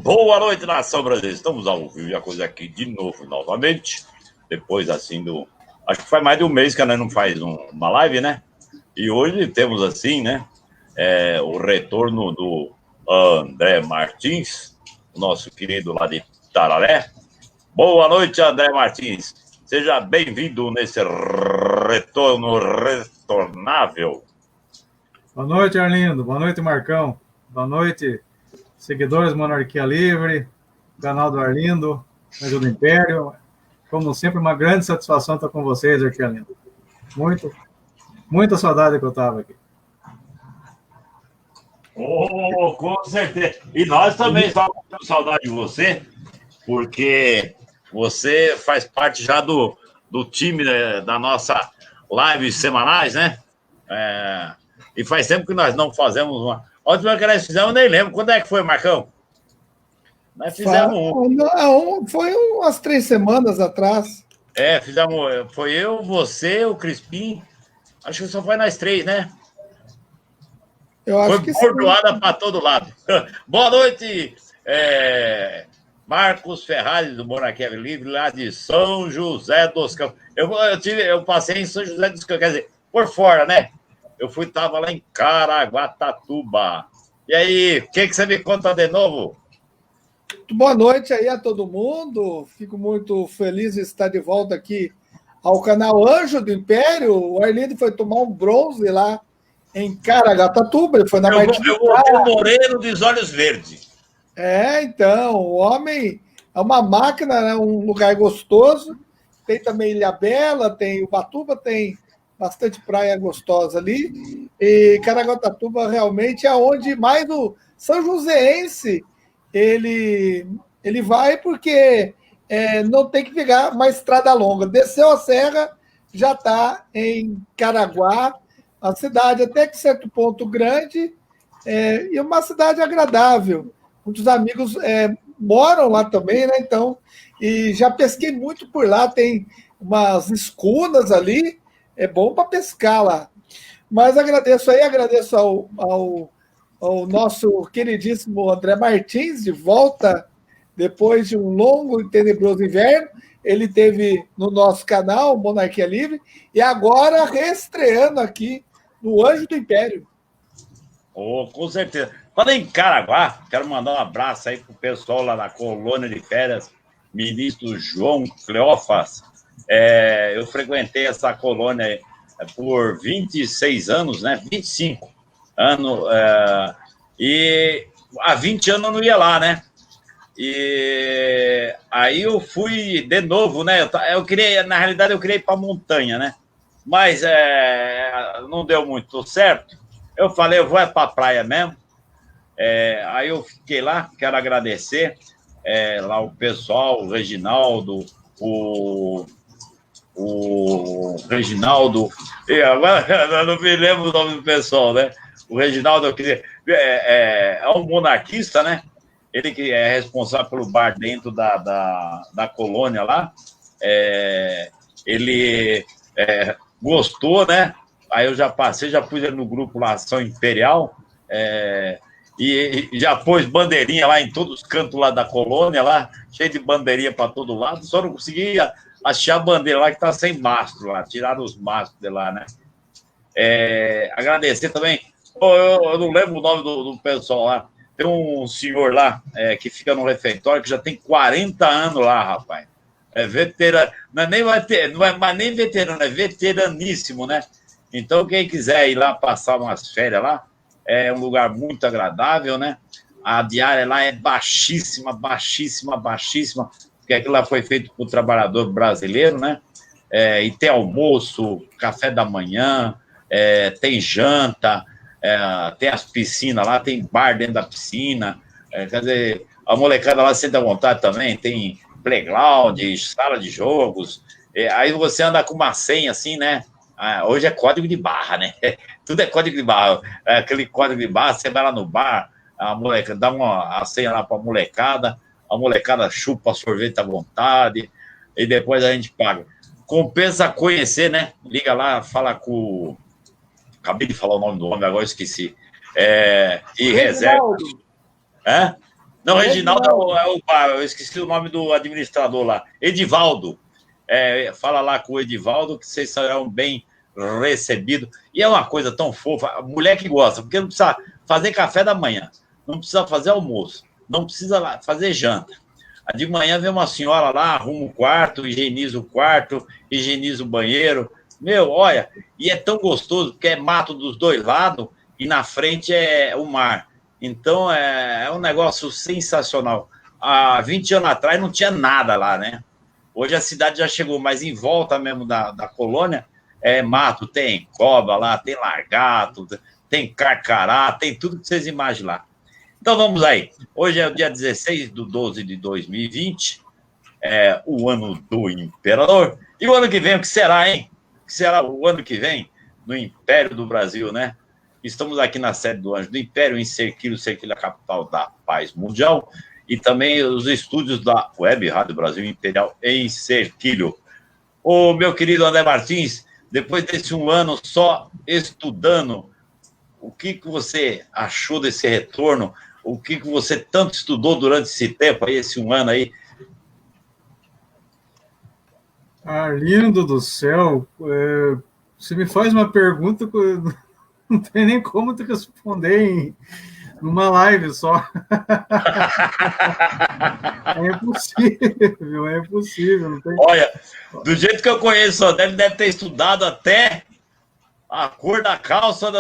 Boa noite, nação brasileira. Estamos ao vivo, já coisa aqui de novo, novamente. Depois, assim, acho que faz mais de um mês que a gente não faz uma live, né? E hoje temos, assim, né? O retorno do André Martins, nosso querido lá de Tararé. Boa noite, André Martins. Seja bem-vindo nesse retorno retornável. Boa noite, Arlindo. Boa noite, Marcão. Boa noite, seguidores do Monarquia Livre, canal do Arlindo, Anjo do Império. Como sempre, uma grande satisfação estar com vocês aqui, Arlindo. Muita saudade que eu estava aqui. Com certeza. E nós também estamos com saudade de você, porque você faz parte já do time, né, da nossa live semanais, né? E faz tempo que nós não fazemos uma. A última que nós fizemos, eu nem lembro. Quando é que foi, Marcão? Nós fizemos foi umas 3 semanas atrás. Fizemos. Foi eu, você, o Crispim. Acho que só foi nós 3, né? Eu acho que foi bordoada para todo lado. Boa noite, Marcos Ferrari, do Monarquia Livre, lá de São José dos Campos. Eu passei em São José dos Campos, quer dizer, por fora, né? Eu estava lá em Caraguatatuba. E aí, o que você me conta de novo? Boa noite aí a todo mundo. Fico muito feliz de estar de volta aqui ao canal Anjo do Império. O Arlindo foi tomar um bronze lá em Caraguatatuba. Ele foi na Eu vou ter um moreno dos olhos verdes. Então, o homem é uma máquina, né? Um lugar gostoso. Tem também Ilhabela, tem Ubatuba, tem bastante praia gostosa ali. E Caraguatatuba realmente é onde mais o São Joséense ele vai porque não tem que pegar uma estrada longa. Desceu a serra, já está em Caraguá, a cidade até que certo ponto grande, e uma cidade agradável. Muitos amigos moram lá também, né? Então, e já pesquei muito por lá, tem umas escunas ali, é bom para pescar lá. Mas agradeço ao nosso queridíssimo André Martins, de volta depois de um longo e tenebroso inverno. Ele teve no nosso canal, Monarquia Livre, e agora reestreando aqui no Anjo do Império. Com certeza. Quando em Caraguá, quero mandar um abraço aí pro pessoal lá da colônia de férias, ministro João Cleófas. Eu frequentei essa colônia por 26 anos, né? 25 anos. E há 20 anos eu não ia lá, né? E aí eu fui de novo, né? Eu queria, na realidade, eu queria ir para a montanha, né? Mas não deu muito certo. Eu falei, eu vou para a praia mesmo. Aí eu fiquei lá, quero agradecer lá o pessoal, o Reginaldo, o Reginaldo, agora eu não me lembro o nome do pessoal, né? O Reginaldo é um monarquista, né? Ele que é responsável pelo bar dentro da colônia lá. Ele gostou, né? Aí eu já passei, já pus ele no grupo lá, Ação Imperial, e já pôs bandeirinha lá em todos os cantos lá da colônia, lá, cheio de bandeirinha para todo lado, só não conseguia achar a bandeira lá que tá sem mastro lá, tiraram os mastros de lá, né? Agradecer também, eu não lembro o nome do pessoal lá, tem um senhor lá que fica no refeitório que já tem 40 anos lá, rapaz. Veterano, não é mais nem veterano, é veteraníssimo, né? Então, quem quiser ir lá passar umas férias lá, é um lugar muito agradável, né? A diária lá é baixíssima, baixíssima, baixíssima, porque aquilo lá foi feito por trabalhador brasileiro, né? E tem almoço, café da manhã, tem janta, tem as piscinas lá, tem bar dentro da piscina, quer dizer, a molecada lá sente à vontade também, tem playground, sala de jogos, aí você anda com uma senha assim, né? Hoje é código de barra, né? Tudo é código de barra. Aquele código de barra, você vai lá no bar, a molecada dá a senha lá para a molecada chupa sorvete à vontade, e depois a gente paga. Compensa conhecer, né? Liga lá, fala com. Acabei de falar o nome do homem, agora esqueci. E reserva. É? Não, Reginaldo eu esqueci o nome do administrador lá. Edivaldo. Fala lá com o Edivaldo que vocês serão bem recebidos. E é uma coisa tão fofa. Mulher que gosta, porque não precisa fazer café da manhã, não precisa fazer almoço, não precisa fazer janta. De manhã vem uma senhora lá, arruma o quarto, higieniza o quarto, higieniza o banheiro. Meu, olha, e é tão gostoso, porque é mato dos dois lados e na frente é o mar. Então é um negócio sensacional. Há 20 anos atrás não tinha nada lá, né? Hoje a cidade já chegou, mas em volta mesmo da colônia é mato, tem cobra lá, tem largato, tem carcará, tem tudo que vocês imaginar. Então vamos aí. Hoje é o dia 16/12/2020, o ano do Imperador. E o ano que vem, o que será, hein? O que será o ano que vem no Império do Brasil, né? Estamos aqui na sede do Anjo do Império, em Serquilho, Serquilho é a capital da paz mundial, e também os estúdios da Web Rádio Brasil Imperial em Serquilho. Ô, meu querido André Martins, depois desse um ano só estudando, o que você achou desse retorno? O que você tanto estudou durante esse tempo, aí, esse um ano aí? Arlindo do céu, você me faz uma pergunta que não tem nem como te responder numa live só. É impossível. Não tem... Olha, do jeito que eu conheço, ele deve ter estudado até a cor da calça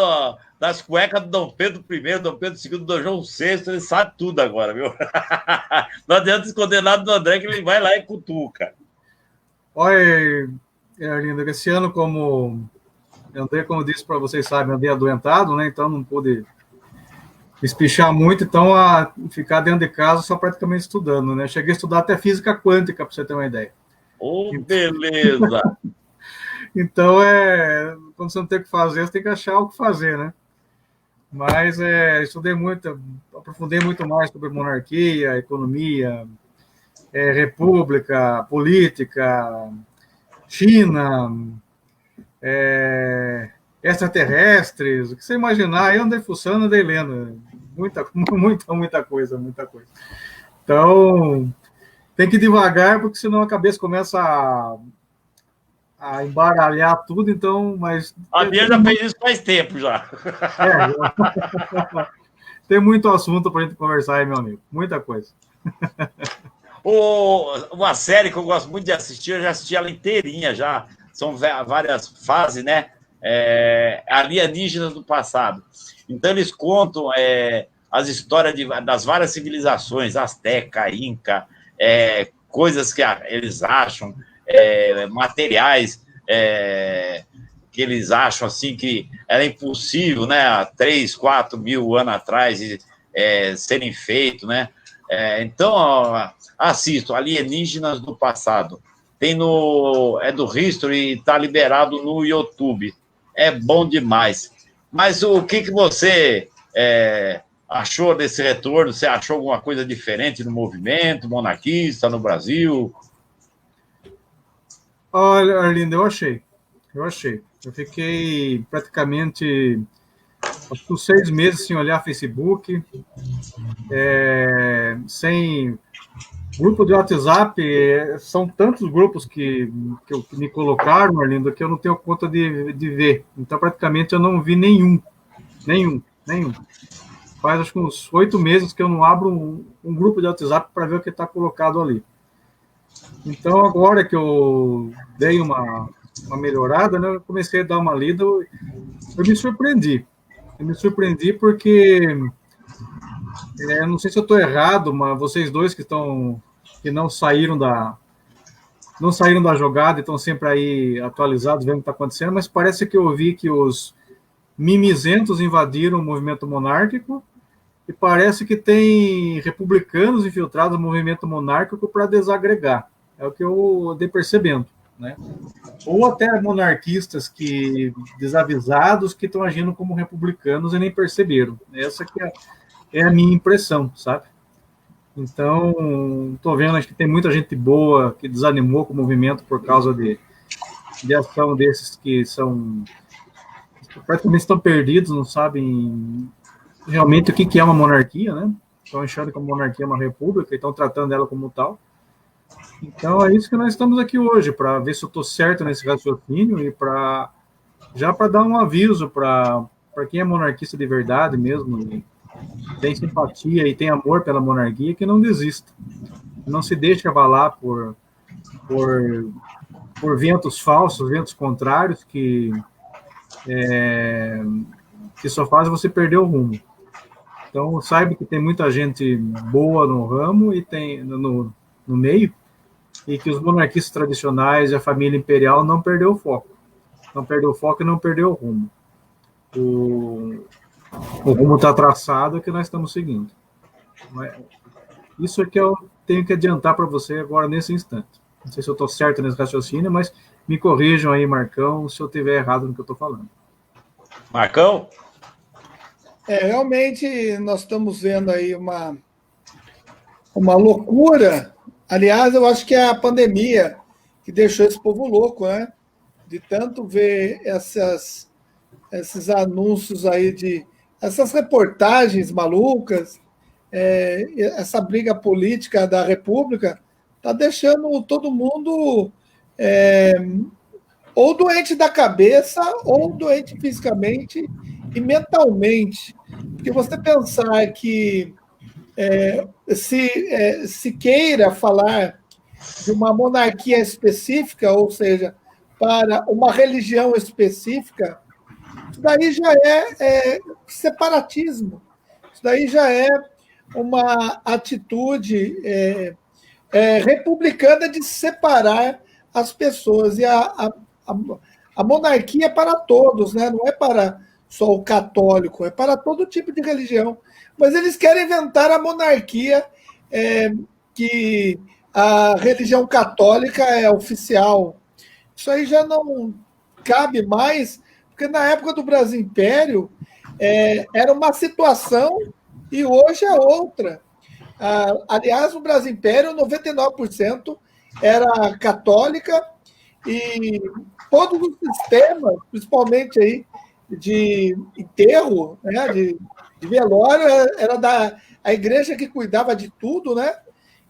das cuecas do Dom Pedro I, Dom Pedro II, do João VI, ele sabe tudo agora, viu? Não adianta esconder nada do André, que ele vai lá e cutuca. Olha, Arlindo, esse ano, como eu disse para vocês, sabem, andei adoentado, né? Então não pude espichar muito, então a ficar dentro de casa só praticamente estudando, né? Cheguei a estudar até física quântica, para você ter uma ideia. Beleza! Então, quando você não tem o que fazer, você tem que achar o que fazer, né? Mas estudei muito, aprofundei muito mais sobre monarquia, economia, república, política, China, extraterrestres, o que você imaginar, eu andei fuçando, andei lendo, muita coisa. Então, tem que ir devagar, porque senão a cabeça começa a embaralhar tudo, então, mas... A Bia já fez isso faz tempo, já. Tem muito assunto para a gente conversar aí, meu amigo, muita coisa. Uma série que eu gosto muito de assistir, eu já assisti ela inteirinha já, são várias fases, né? Alienígenas do passado. Então eles contam as histórias das várias civilizações, Azteca, Inca, coisas que eles acham, materiais que eles acham assim que era impossível, né? Há 3, 4 mil anos atrás serem feitos, né? Então assisto Alienígenas do Passado. Tem do History e está liberado no YouTube. É bom demais. Mas o que você achou desse retorno? Você achou alguma coisa diferente no movimento monarquista no Brasil? Olha, Arlindo, eu achei. Eu fiquei praticamente uns 6 meses sem olhar Facebook, sem grupo de WhatsApp. São tantos grupos que me colocaram, Arlindo, que eu não tenho conta de ver. Então, praticamente, eu não vi nenhum. Faz, acho que uns 8 meses que eu não abro um grupo de WhatsApp para ver o que está colocado ali. Então, agora que eu dei uma melhorada, né, eu comecei a dar uma lida, eu me surpreendi. Porque, não sei se eu estou errado, mas vocês dois que não saíram da jogada e estão sempre aí atualizados, vendo o que está acontecendo, mas parece que eu vi que os mimizentos invadiram o movimento monárquico e parece que tem republicanos infiltrados no movimento monárquico para desagregar. É o que eu andei percebendo, né? Ou até monarquistas desavisados que estão agindo como republicanos e nem perceberam. Essa que é a minha impressão, sabe? Então, estou vendo, acho que tem muita gente boa que desanimou com o movimento por causa de ação desses que praticamente estão perdidos, não sabem realmente o que é uma monarquia, né? Estão achando que a monarquia é uma república e estão tratando ela como tal. Então é isso que nós estamos aqui hoje, para ver se eu estou certo nesse raciocínio e para dar um aviso para quem é monarquista de verdade mesmo, e tem simpatia e tem amor pela monarquia, que não desista. Não se deixe abalar por, por ventos falsos, ventos contrários que só fazem você perder o rumo. Então, saiba que tem muita gente boa no ramo e tem no meio, e que os monarquistas tradicionais e a família imperial não perdeu o foco. Não perdeu o foco e não perdeu o rumo. O rumo está traçado, é que nós estamos seguindo. Isso é que eu tenho que adiantar para você agora, nesse instante. Não sei se eu estou certo nesse raciocínio, mas me corrijam aí, Marcão, se eu estiver errado no que eu estou falando. Marcão? Realmente, nós estamos vendo aí uma loucura. Aliás, eu acho que é a pandemia que deixou esse povo louco, né? De tanto ver esses anúncios aí, essas reportagens malucas, essa briga política da República, está deixando todo mundo ou doente da cabeça, ou doente fisicamente e mentalmente. Porque você pensar que se queira falar de uma monarquia específica, ou seja, para uma religião específica, isso daí já é separatismo. Isso daí já é uma atitude republicana de separar as pessoas. E a monarquia é para todos, né? Não é para só o católico, é para todo tipo de religião. Mas eles querem inventar a monarquia, que a religião católica é oficial. Isso aí já não cabe mais, porque na época do Brasil Império era uma situação e hoje é outra. Aliás, no Brasil Império, 99% era católica e todos os sistemas, principalmente aí de enterro, né, de velório, era a igreja que cuidava de tudo, né?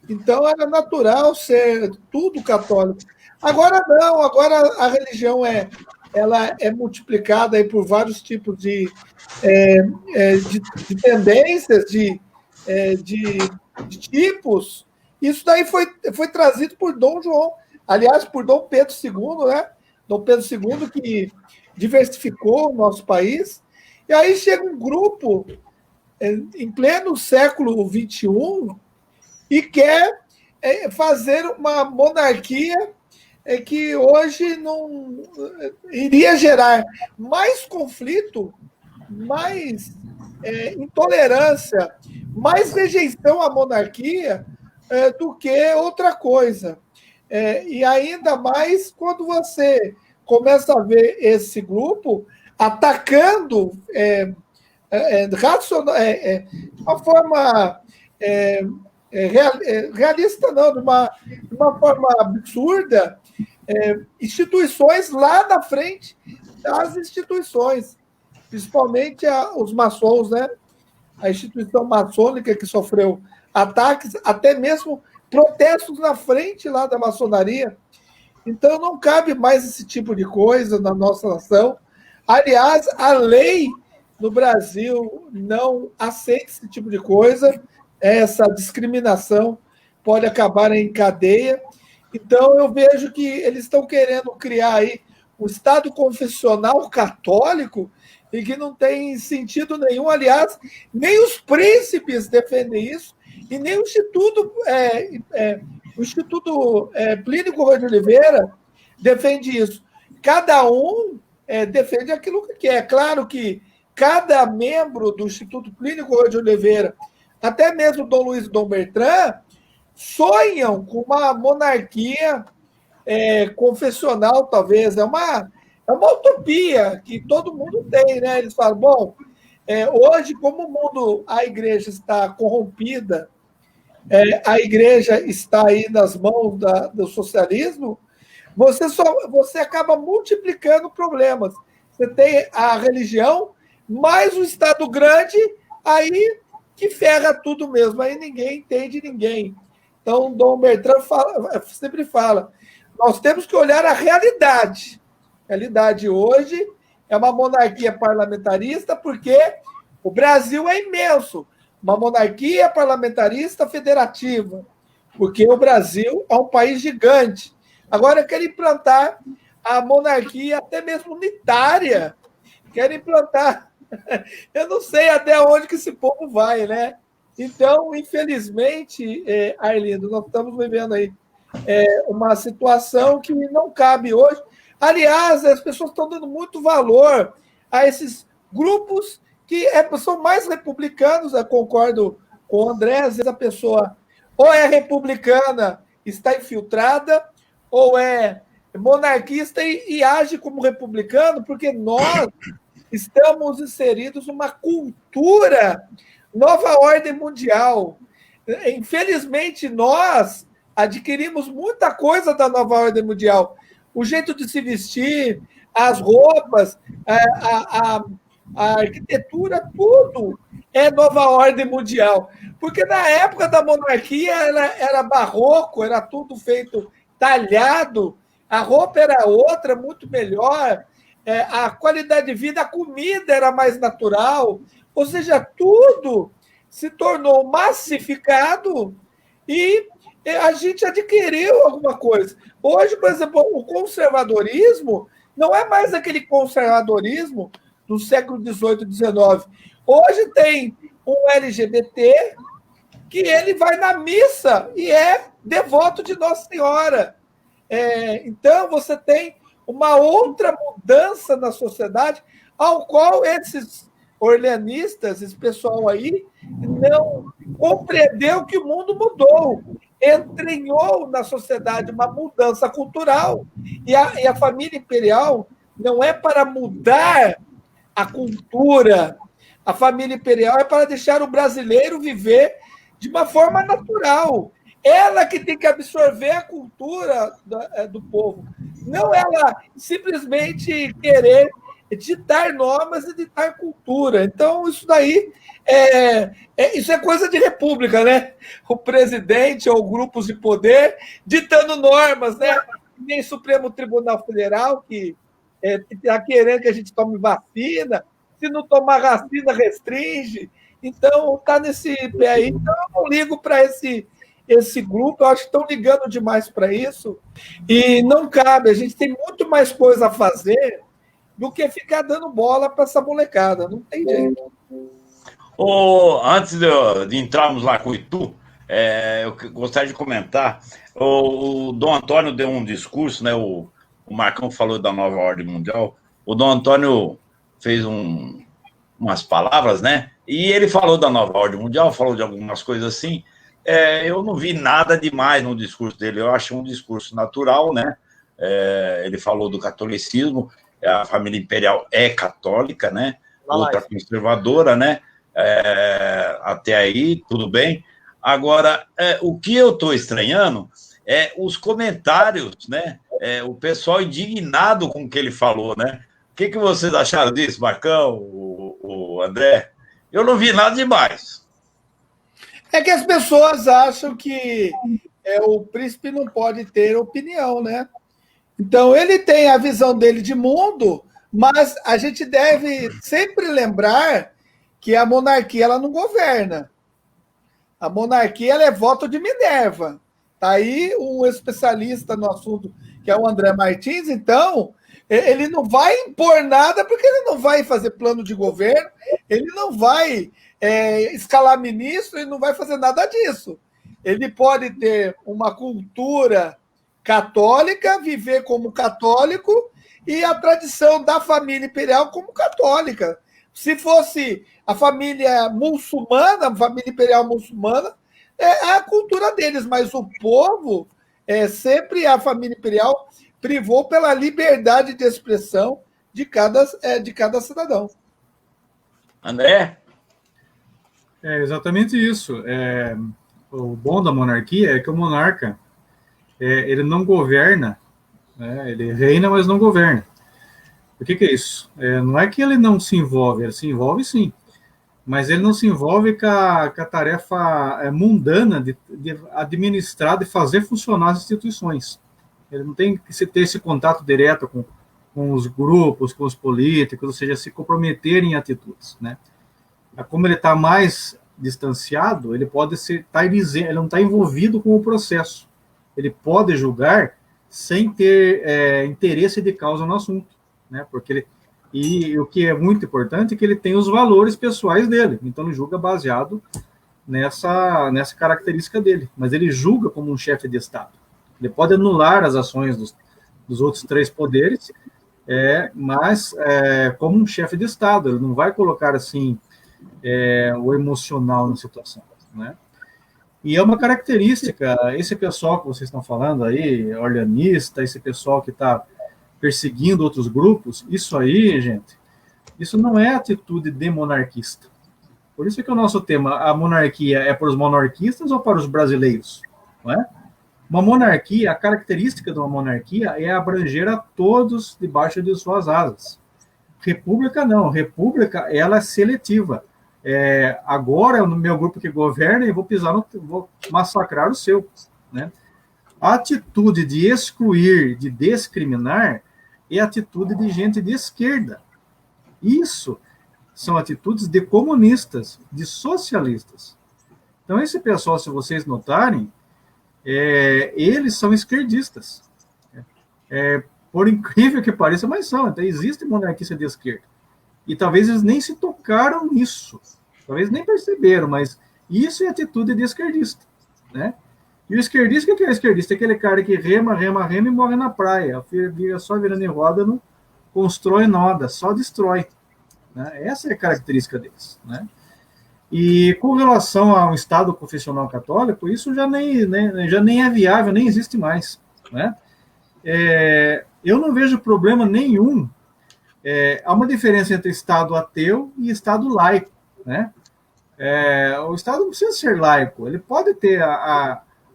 Então era natural ser tudo católico. Agora não, agora a religião ela é multiplicada aí por vários tipos de tendências, de tipos. Isso daí foi trazido por Dom João, aliás, por Dom Pedro II, né? Dom Pedro II, que diversificou o nosso país. E aí chega um grupo em pleno século XXI e quer fazer uma monarquia que hoje não iria gerar mais conflito, mais intolerância, mais rejeição à monarquia do que outra coisa. E ainda mais quando você começa a ver esse grupo atacando de uma forma realista, não, de uma forma absurda, instituições lá na frente das instituições, principalmente os maçons, né? A instituição maçônica que sofreu ataques, até mesmo protestos na frente lá da maçonaria. Então não cabe mais esse tipo de coisa na nossa nação. Aliás, a lei no Brasil não aceita esse tipo de coisa. Essa discriminação pode acabar em cadeia. Então, eu vejo que eles estão querendo criar aí um Estado confessional católico e que não tem sentido nenhum. Aliás, nem os príncipes defendem isso e nem o Instituto Plínio Corrêa de Oliveira defende isso. Cada um defende aquilo que quer. É claro que cada membro do Instituto Plínio Corrêa de Oliveira, até mesmo Dom Luiz e Dom Bertrand, sonham com uma monarquia confessional, talvez. É uma utopia que todo mundo tem, né? Eles falam, bom, hoje, como a igreja está corrompida, a igreja está aí nas mãos do socialismo, você acaba multiplicando problemas. Você tem a religião, mais o Estado grande Aí que ferra tudo mesmo, aí ninguém entende ninguém. Então, Dom Bertrand sempre fala, nós temos que olhar a realidade. A realidade hoje é uma monarquia parlamentarista, porque o Brasil é imenso. Uma monarquia parlamentarista federativa, porque o Brasil é um país gigante. Agora querem implantar a monarquia até mesmo unitária. Querem implantar. Eu não sei até onde que esse povo vai, né? Então, infelizmente, Arlindo, nós estamos vivendo aí uma situação que não cabe hoje. Aliás, as pessoas estão dando muito valor a esses grupos que são mais republicanos. Eu concordo com o André, às vezes a pessoa ou é republicana, está infiltrada, ou é monarquista e age como republicano, porque nós estamos inseridos numa cultura nova ordem mundial. Infelizmente, nós adquirimos muita coisa da nova ordem mundial. O jeito de se vestir, as roupas, a arquitetura, tudo é nova ordem mundial. Porque na época da monarquia era barroco, era tudo feito talhado, a roupa era outra, muito melhor, a qualidade de vida, a comida era mais natural, ou seja, tudo se tornou massificado e a gente adquiriu alguma coisa. Hoje, por exemplo, o conservadorismo não é mais aquele conservadorismo do século XVIII, XIX. Hoje tem um LGBT que ele vai na missa e é devoto de Nossa Senhora. Então, você tem uma outra mudança na sociedade, ao qual esses orleanistas, esse pessoal aí, não compreendeu que o mundo mudou. Entranhou na sociedade uma mudança cultural. E a família imperial não é para mudar a cultura. A família imperial é para deixar o brasileiro viver de uma forma natural. Ela que tem que absorver a cultura do povo. Não ela simplesmente querer ditar normas e ditar cultura. Então, isso daí isso é coisa de república, né? O presidente ou grupos de poder ditando normas, né? Nem Supremo Tribunal Federal, que está querendo que a gente tome vacina. Se não tomar vacina, restringe. Então, está nesse pé aí. Então, eu não ligo para esse grupo, eu acho que estão ligando demais para isso, e não cabe, a gente tem muito mais coisa a fazer do que ficar dando bola para essa molecada, não tem jeito. Antes de entrarmos lá com o Itu, eu gostaria de comentar, o Dom Antônio deu um discurso, né, o Marcão falou da nova ordem mundial, o Dom Antônio fez umas palavras, né, e ele falou da nova ordem mundial, falou de algumas coisas assim. Eu não vi nada demais no discurso dele, eu acho um discurso natural, né? Ele falou do catolicismo, a família imperial é católica, né? Outra conservadora, né? Até aí, tudo bem. Agora, o que eu estou estranhando é os comentários, né? O pessoal indignado com o que ele falou, né? O que vocês acharam disso, Marcão, o André? Eu não vi nada demais. É que as pessoas acham que o príncipe não pode ter opinião, né? Então, ele tem a visão dele de mundo, mas a gente deve sempre lembrar que a monarquia ela não governa. A monarquia ela é voto de Minerva. Tá aí um especialista no assunto, que é o André Martins, então, ele não vai impor nada, porque ele não vai fazer plano de governo, ele não vai escalar ministro, ele não vai fazer nada disso. Ele pode ter uma cultura católica, viver como católico, e a tradição da família imperial como católica. Se fosse a família muçulmana, a família imperial muçulmana, é a cultura deles, mas o povo, sempre a família imperial privou pela liberdade de expressão de cada cidadão. André? É exatamente isso. O bom da monarquia é que o monarca ele não governa, né? Ele reina, mas não governa. O que é isso? Não é que ele não se envolve, ele se envolve sim. mas ele não se envolve com a tarefa mundana de administrar, de fazer funcionar as instituições. Ele não tem que ter esse contato direto com os grupos, com os políticos, ou seja, se comprometer em atitudes, né? Como ele está mais distanciado, ele pode ele não está envolvido com o processo. Ele pode julgar sem ter interesse de causa no assunto, né? E o que é muito importante é que ele tem os valores pessoais dele, então ele julga baseado nessa característica dele, mas ele julga como um chefe de Estado. Ele pode anular as ações dos outros 3 poderes, mas como um chefe de Estado, ele não vai colocar assim o emocional na situação, né? E é uma característica, esse pessoal que vocês estão falando aí, orleanista, esse pessoal que está perseguindo outros grupos, isso aí, gente, isso não é atitude de monarquista. Por isso que o nosso tema, a monarquia é para os monarquistas ou para os brasileiros? Não é? Uma monarquia, a característica de uma monarquia é abranger a todos debaixo de suas asas. República não, república ela é seletiva. Agora é o meu grupo que governa e vou massacrar o seu, né? A atitude de excluir, de discriminar, é atitude de gente de esquerda. Isso são atitudes de comunistas, de socialistas. Então, esse pessoal, se vocês notarem, eles são esquerdistas. Por incrível que pareça, mas são. Então, existe monarquista de esquerda. E talvez eles nem se tocaram nisso. Talvez nem perceberam, mas isso é atitude de esquerdista, né? E o esquerdista, o que é o esquerdista? É aquele cara que rema e morre na praia. Só virando em roda, não constrói nada, só destrói. Né? Essa é a característica deles, né? E com relação ao Estado confessional católico, isso já nem é viável, nem existe mais, né? Eu não vejo problema nenhum. Há uma diferença entre Estado ateu e Estado laico, né? O Estado não precisa ser laico, ele pode ter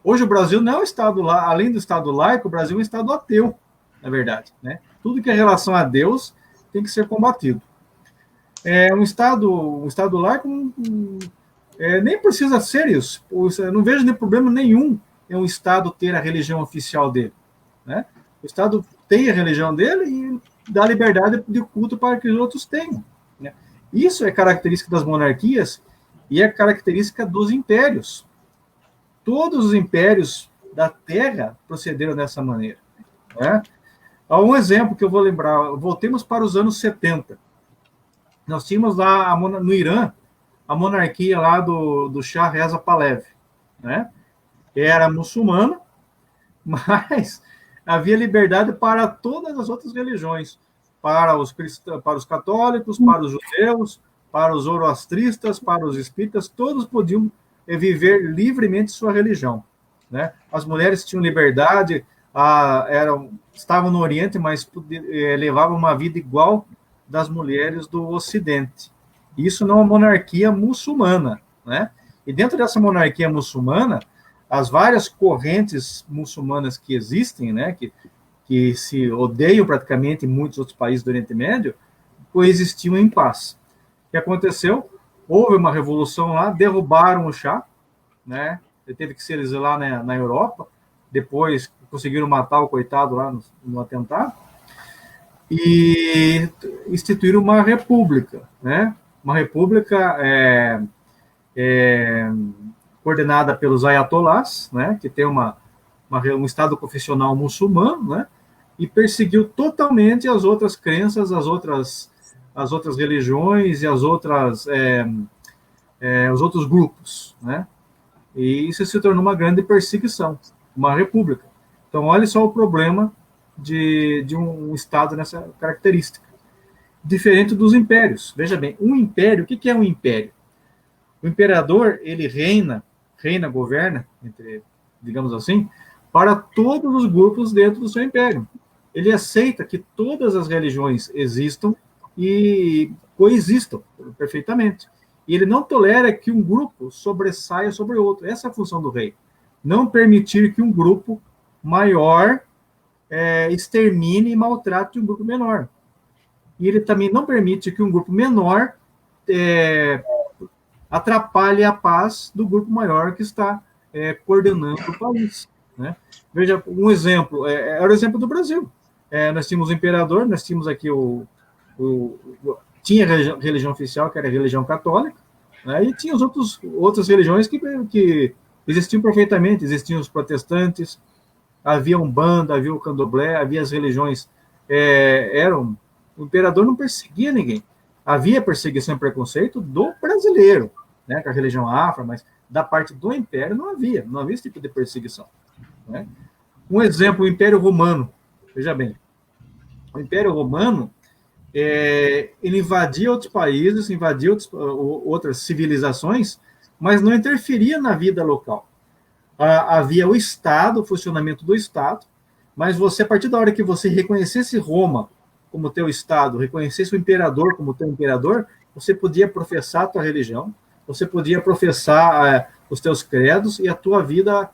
Hoje o Brasil não é um Estado, além do Estado laico, o Brasil é um Estado ateu, na verdade, né? Tudo que é relação a Deus tem que ser combatido. Um Estado laico nem precisa ser isso. Eu não vejo nem problema nenhum em um Estado ter a religião oficial dele, né? O Estado tem a religião dele e dá liberdade de culto para que os outros tenham, né? Isso é característica das monarquias e é característica dos impérios. Todos os impérios da Terra procederam dessa maneira, né? Há um exemplo que eu vou lembrar. Voltemos para os anos 70. Nós tínhamos lá no Irã a monarquia lá do Shah Reza Pahlavi, né? Era muçulmana, mas havia liberdade para todas as outras religiões, para os católicos, para os judeus, para os zoroastristas, para os espíritas, todos podiam viver livremente sua religião, né? As mulheres tinham liberdade, estavam no Oriente, mas levavam uma vida igual das mulheres do Ocidente. Isso não é uma monarquia muçulmana, né? E dentro dessa monarquia muçulmana, as várias correntes muçulmanas que existem, né, que se odeiam praticamente em muitos outros países do Oriente Médio, coexistiam em paz. O que aconteceu? Houve uma revolução lá, derrubaram o Shah, né? Ele teve que se exilar na Europa, depois conseguiram matar o coitado lá no atentado, e instituíram uma república, né? Uma república coordenada pelos ayatolás, né? Que tem um Estado confessional muçulmano, né? E perseguiu totalmente as outras crenças, as outras religiões e os outros grupos, né? E isso se tornou uma grande perseguição, uma república. Então, olha só o problema de um Estado nessa característica. Diferente dos impérios. Veja bem, um império, o que é um império? O imperador, ele governa, digamos assim, para todos os grupos dentro do seu império. Ele aceita que todas as religiões existam e coexistam perfeitamente. E ele não tolera que um grupo sobressaia sobre o outro. Essa é a função do rei. Não permitir que um grupo maior extermine e maltrate um grupo menor. E ele também não permite que um grupo menor atrapalhe a paz do grupo maior que está coordenando o país. Né? Veja, um exemplo, era o exemplo do Brasil. Nós tínhamos o imperador, nós tínhamos aqui tinha a religião oficial, que era a religião católica, né? E tinha outras religiões que existiam perfeitamente, existiam os protestantes, havia Umbanda, havia o Candomblé, havia as religiões, o imperador não perseguia ninguém. Havia perseguição e preconceito do brasileiro, né, com a religião afro, mas da parte do império não havia esse tipo de perseguição. Né? Um exemplo, o Império Romano, veja bem, o Império Romano, ele invadia outros países, invadia outras civilizações, mas não interferia na vida local. Havia o Estado, o funcionamento do Estado, mas você, a partir da hora que você reconhecesse Roma como teu Estado, reconhecesse o imperador como teu imperador, você podia professar a tua religião, você podia professar os teus credos e a tua vida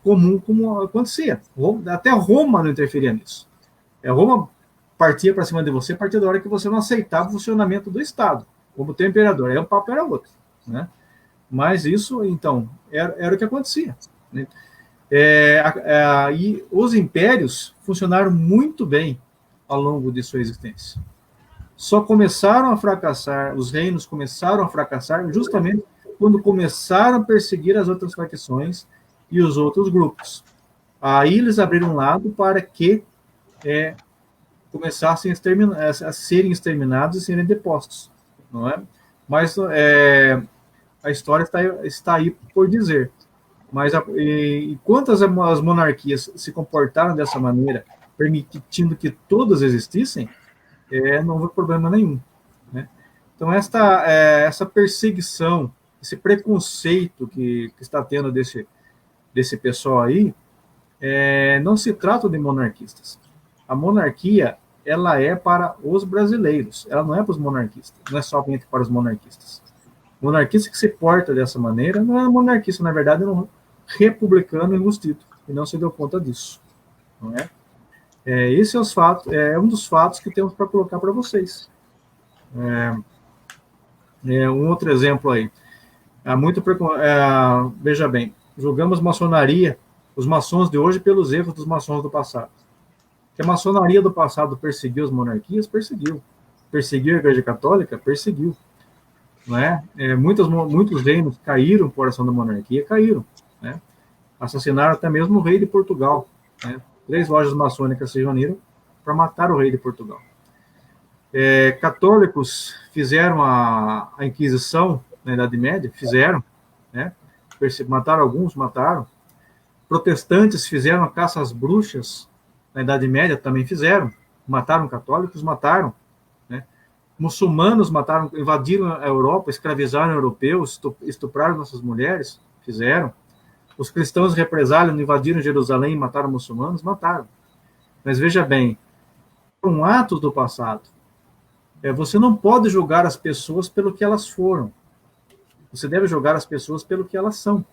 comum, como acontecia. Até Roma não interferia nisso. Roma partia para cima de você a partir da hora que você não aceitava o funcionamento do Estado, como teu imperador. Aí o papo era outro. Né? Mas isso, então, era o que acontecia. Né? E os impérios funcionaram muito bem ao longo de sua existência. Só começaram a fracassar, os reinos começaram a fracassar justamente quando começaram a perseguir as outras facções e os outros grupos. Aí eles abriram um lado para que começassem a serem exterminados e serem depostos. Não é? Mas a história está aí por dizer. Mas enquanto as monarquias se comportaram dessa maneira, permitindo que todas existissem, não houve problema nenhum. Né? Então, essa perseguição, esse preconceito que está tendo desse pessoal aí, não se trata de monarquistas. A monarquia, ela é para os brasileiros, ela não é para os monarquistas, não é somente para os monarquistas. O monarquista que se porta dessa maneira não é monarquista, na verdade, é um republicano enrustido, e não se deu conta disso. Não é? Esse é um dos fatos que temos para colocar para vocês. Um outro exemplo aí. Veja bem, julgamos maçonaria, os maçons de hoje, pelos erros dos maçons do passado. Que a maçonaria do passado perseguiu as monarquias? Perseguiu. Perseguiu a Igreja Católica? Perseguiu. Né? Muitos reinos caíram por ação da monarquia, caíram. Né? Assassinaram até mesmo o rei de Portugal. Né? 3 lojas maçônicas se reuniram para matar o rei de Portugal. Católicos fizeram a Inquisição na Idade Média, fizeram, né? Mataram alguns, mataram. Protestantes fizeram a caça às bruxas na Idade Média, também fizeram. Mataram católicos, mataram. Né? Muçulmanos mataram, invadiram a Europa, escravizaram europeus, estupraram nossas mulheres, fizeram. Os cristãos represálios, invadiram Jerusalém e mataram muçulmanos, mataram. Mas veja bem, são atos do passado. Você não pode julgar as pessoas pelo que elas foram. Você deve julgar as pessoas pelo que elas são.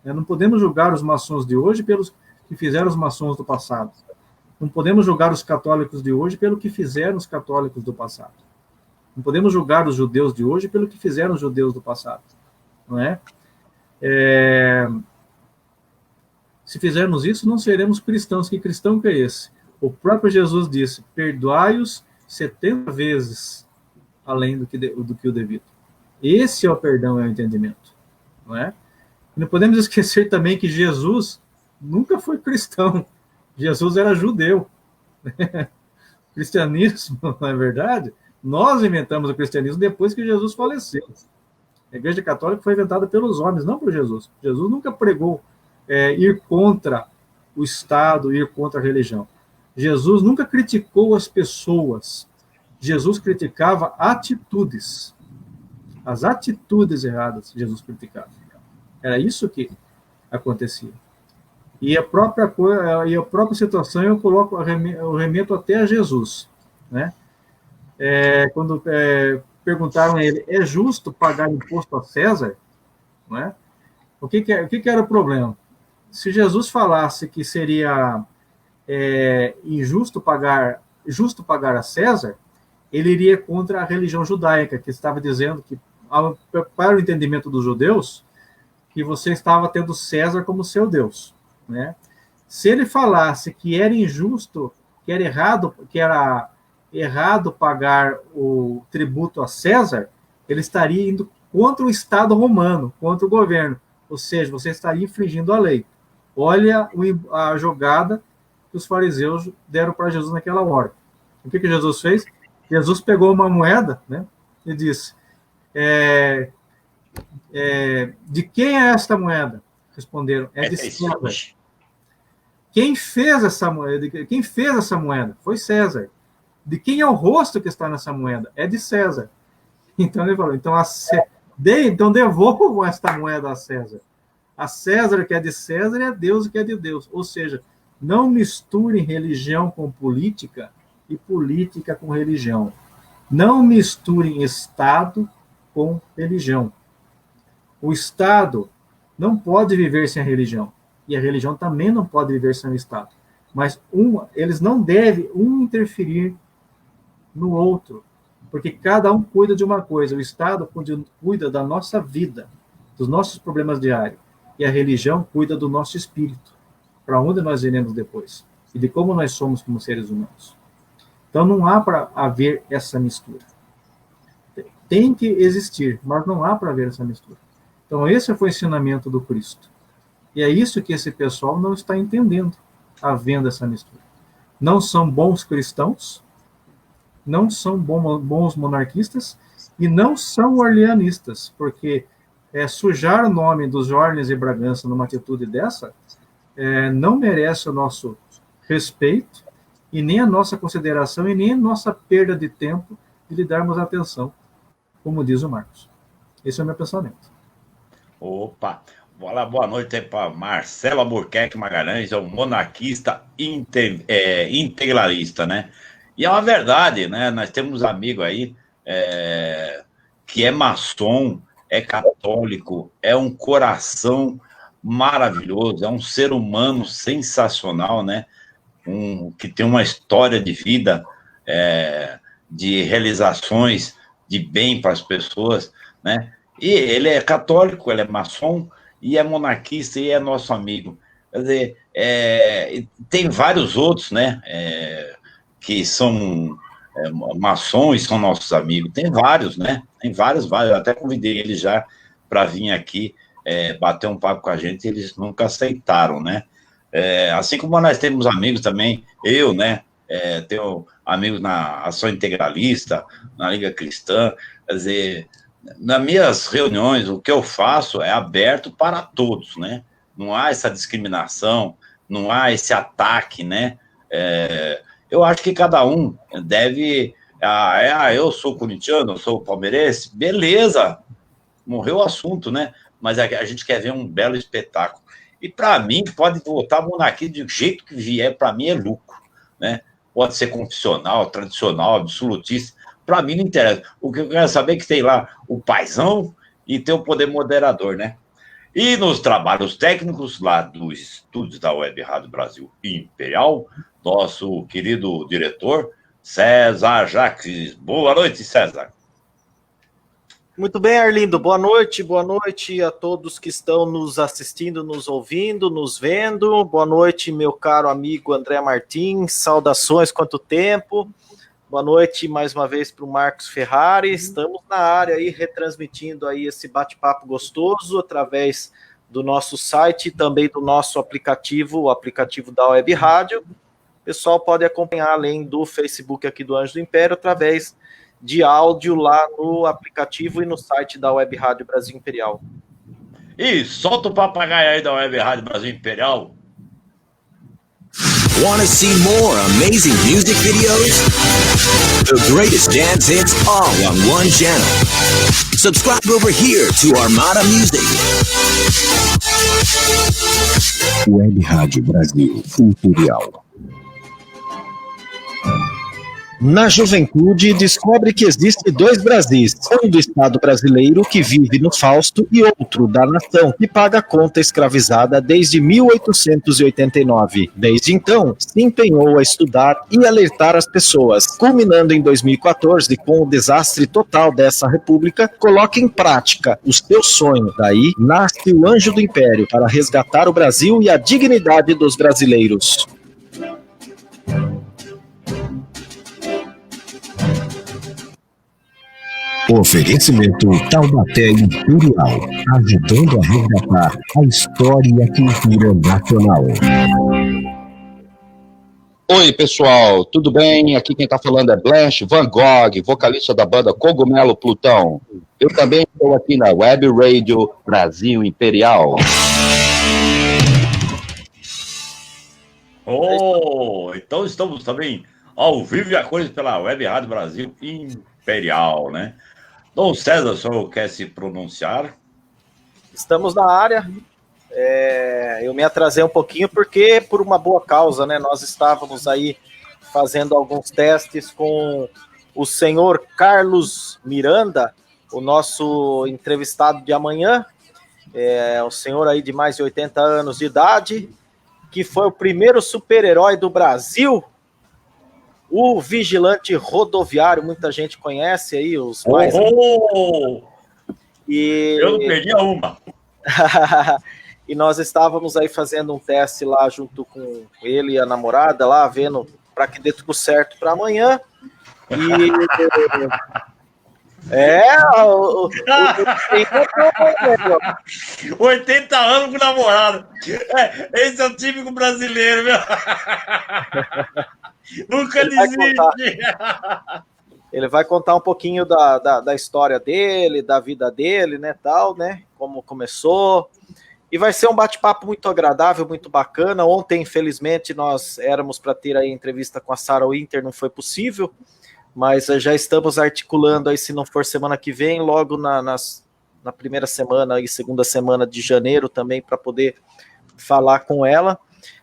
Não podemos julgar os maçons de hoje pelos que fizeram os maçons do passado. Não podemos julgar os católicos de hoje pelo que fizeram os católicos do passado. Não podemos julgar os judeus de hoje pelo que fizeram os judeus do passado. Não é? Se fizermos isso, não seremos cristãos. Que cristão que é esse? O próprio Jesus disse, perdoai-os 70 vezes além do que o devido. Esse é o perdão, é o entendimento. Não é? E não podemos esquecer também que Jesus nunca foi cristão. Jesus era judeu. O cristianismo, não é verdade? Nós inventamos o cristianismo depois que Jesus faleceu. A Igreja Católica foi inventada pelos homens, não por Jesus. Jesus nunca pregou ir contra o Estado, ir contra a religião. Jesus nunca criticou as pessoas. Jesus criticava atitudes. As atitudes erradas Jesus criticava. Era isso que acontecia. E a própria situação eu remeto até a Jesus. Né? Quando perguntaram a ele, é justo pagar imposto a César? Não é? O que era o problema? Se Jesus falasse que seria justo pagar a César, ele iria contra a religião judaica, que estava dizendo que para o entendimento dos judeus, que você estava tendo César como seu Deus, né? Se ele falasse que era injusto, que era errado pagar o tributo a César, ele estaria indo contra o Estado romano, contra o governo. Ou seja, você estaria infringindo a lei. Olha a jogada que os fariseus deram para Jesus naquela hora. O que Jesus fez? Jesus pegou uma moeda, né, e disse: de quem é esta moeda? Responderam: é de César. Quem fez essa moeda? Foi César. De quem é o rosto que está nessa moeda? É de César. Então ele falou: então devolvam esta moeda a César. A César que é de César e a Deus que é de Deus. Ou seja, não misturem religião com política e política com religião. Não misturem Estado com religião. O Estado não pode viver sem a religião. E a religião também não pode viver sem o Estado. Mas eles não devem interferir no outro. Porque cada um cuida de uma coisa. O Estado cuida da nossa vida, dos nossos problemas diários. E a religião cuida do nosso espírito. Para onde nós iremos depois. E de como nós somos como seres humanos. Então não há para haver essa mistura. Tem que existir, mas não há para haver essa mistura. Então esse foi o ensinamento do Cristo. E é isso que esse pessoal não está entendendo, havendo essa mistura. Não são bons cristãos, não são bons monarquistas e não são orleanistas, porque sujar o nome dos Orleans e Bragança numa atitude dessa não merece o nosso respeito e nem a nossa consideração e nem a nossa perda de tempo de lhe darmos atenção, como diz o Marcos. Esse é o meu pensamento. Opa! Boa noite para Marcelo Albuquerque Magalhães, é um monarquista integralista, né? E é uma verdade, né? Nós temos um amigo aí que é maçom, é católico, é um coração maravilhoso, é um ser humano sensacional, né? Que tem uma história de vida, de realizações, de bem para as pessoas, né? E ele é católico, ele é maçom, e é monarquista, e é nosso amigo. Quer dizer, tem vários outros, né? Que são maçons, são nossos amigos. Tem vários, né? Tem vários. Eu até convidei eles já para vir aqui bater um papo com a gente, e eles nunca aceitaram, né? Assim como nós temos amigos também, eu, né? Tenho amigos na Ação Integralista, na Liga Cristã. Quer dizer, nas minhas reuniões, o que eu faço é aberto para todos, né? Não há essa discriminação, não há esse ataque, né? Eu acho que cada um deve... eu sou corintiano, eu sou palmeirense, beleza, morreu o assunto, né? Mas a gente quer ver um belo espetáculo. E para mim, pode votar a monarquia do jeito que vier, para mim é lucro, né? Pode ser confessional, tradicional, absolutista. Para mim não interessa. O que eu quero saber é que tem lá o paizão e tem o poder moderador, né? E nos trabalhos técnicos lá dos estúdios da Web Rádio Brasil Imperial, nosso querido diretor, César Jacques. Boa noite, César. Muito bem, Arlindo. Boa noite a todos que estão nos assistindo, nos ouvindo, nos vendo. Boa noite, meu caro amigo André Martins. Saudações, quanto tempo. Boa noite mais uma vez para o Marcos Ferrari. Estamos na área aí, retransmitindo aí esse bate-papo gostoso através do nosso site e também do nosso aplicativo, o aplicativo da Web Rádio. O pessoal pode acompanhar além do Facebook aqui do Anjo do Império, através de áudio lá no aplicativo e no site da Web Rádio Brasil Imperial. E solta o papagaio aí da Web Rádio Brasil Imperial. Want to see more amazing music videos? The greatest dance hits all on one channel. Subscribe over here to Armada Music. Web Rádio Brasil Imperial. Na juventude, descobre que existe dois Brasis, um do Estado brasileiro, que vive no Fausto, e outro da nação, que paga a conta escravizada desde 1889. Desde então, se empenhou a estudar e alertar as pessoas, culminando em 2014 com o desastre total dessa república, coloca em prática o seu sonho. Daí, nasce o Anjo do Império, para resgatar o Brasil e a dignidade dos brasileiros. Oferecimento Taubaté Imperial, ajudando a resgatar a história e a cultura nacional. Oi, pessoal, tudo bem? Aqui quem está falando é Blanche Van Gogh, vocalista da banda Cogumelo Plutão. Eu também estou aqui na Web Radio Brasil Imperial. Então estamos também ao vivo e a cores pela Web Rádio Brasil Imperial, né? Dom César, o senhor quer se pronunciar? Estamos na área. Eu me atrasei um pouquinho porque por uma boa causa, né? Nós estávamos aí fazendo alguns testes com o senhor Carlos Miranda, o nosso entrevistado de amanhã, o senhor aí de mais de 80 anos de idade, que foi o primeiro super-herói do Brasil, o vigilante rodoviário, muita gente conhece aí, os mais... E... Eu não perdi uma. E nós estávamos aí fazendo um teste lá junto com ele e a namorada lá, vendo para que dê tudo certo para amanhã. E 80 anos com namorado. Esse é o típico brasileiro, meu. Nunca desiste. Ele vai contar um pouquinho da história dele, da vida dele, né, tal, né, como começou. E vai ser um bate-papo muito agradável, muito bacana. Ontem, infelizmente, nós éramos para ter aí entrevista com a Sarah Winter, não foi possível, mas já estamos articulando aí, se não for semana que vem, logo na primeira semana e segunda semana de janeiro também, para poder falar com ela.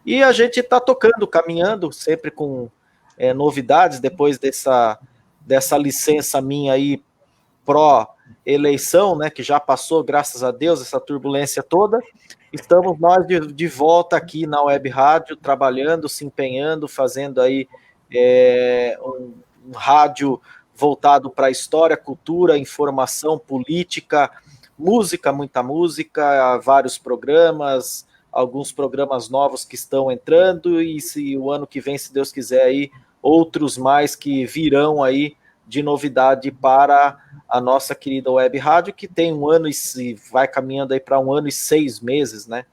E a gente está tocando, caminhando, sempre com novidades, depois dessa licença minha aí pró-eleição, né, que já passou, graças a Deus, essa turbulência toda. Estamos nós de volta aqui na Web Rádio, trabalhando, se empenhando, fazendo aí um rádio voltado para história, cultura, informação, política, música, muita música, vários programas, alguns programas novos que estão entrando, e se o ano que vem, se Deus quiser, aí, outros mais que virão aí de novidade para a nossa querida Web Rádio, que tem um ano e vai caminhando aí para 1 ano e 6 meses, né?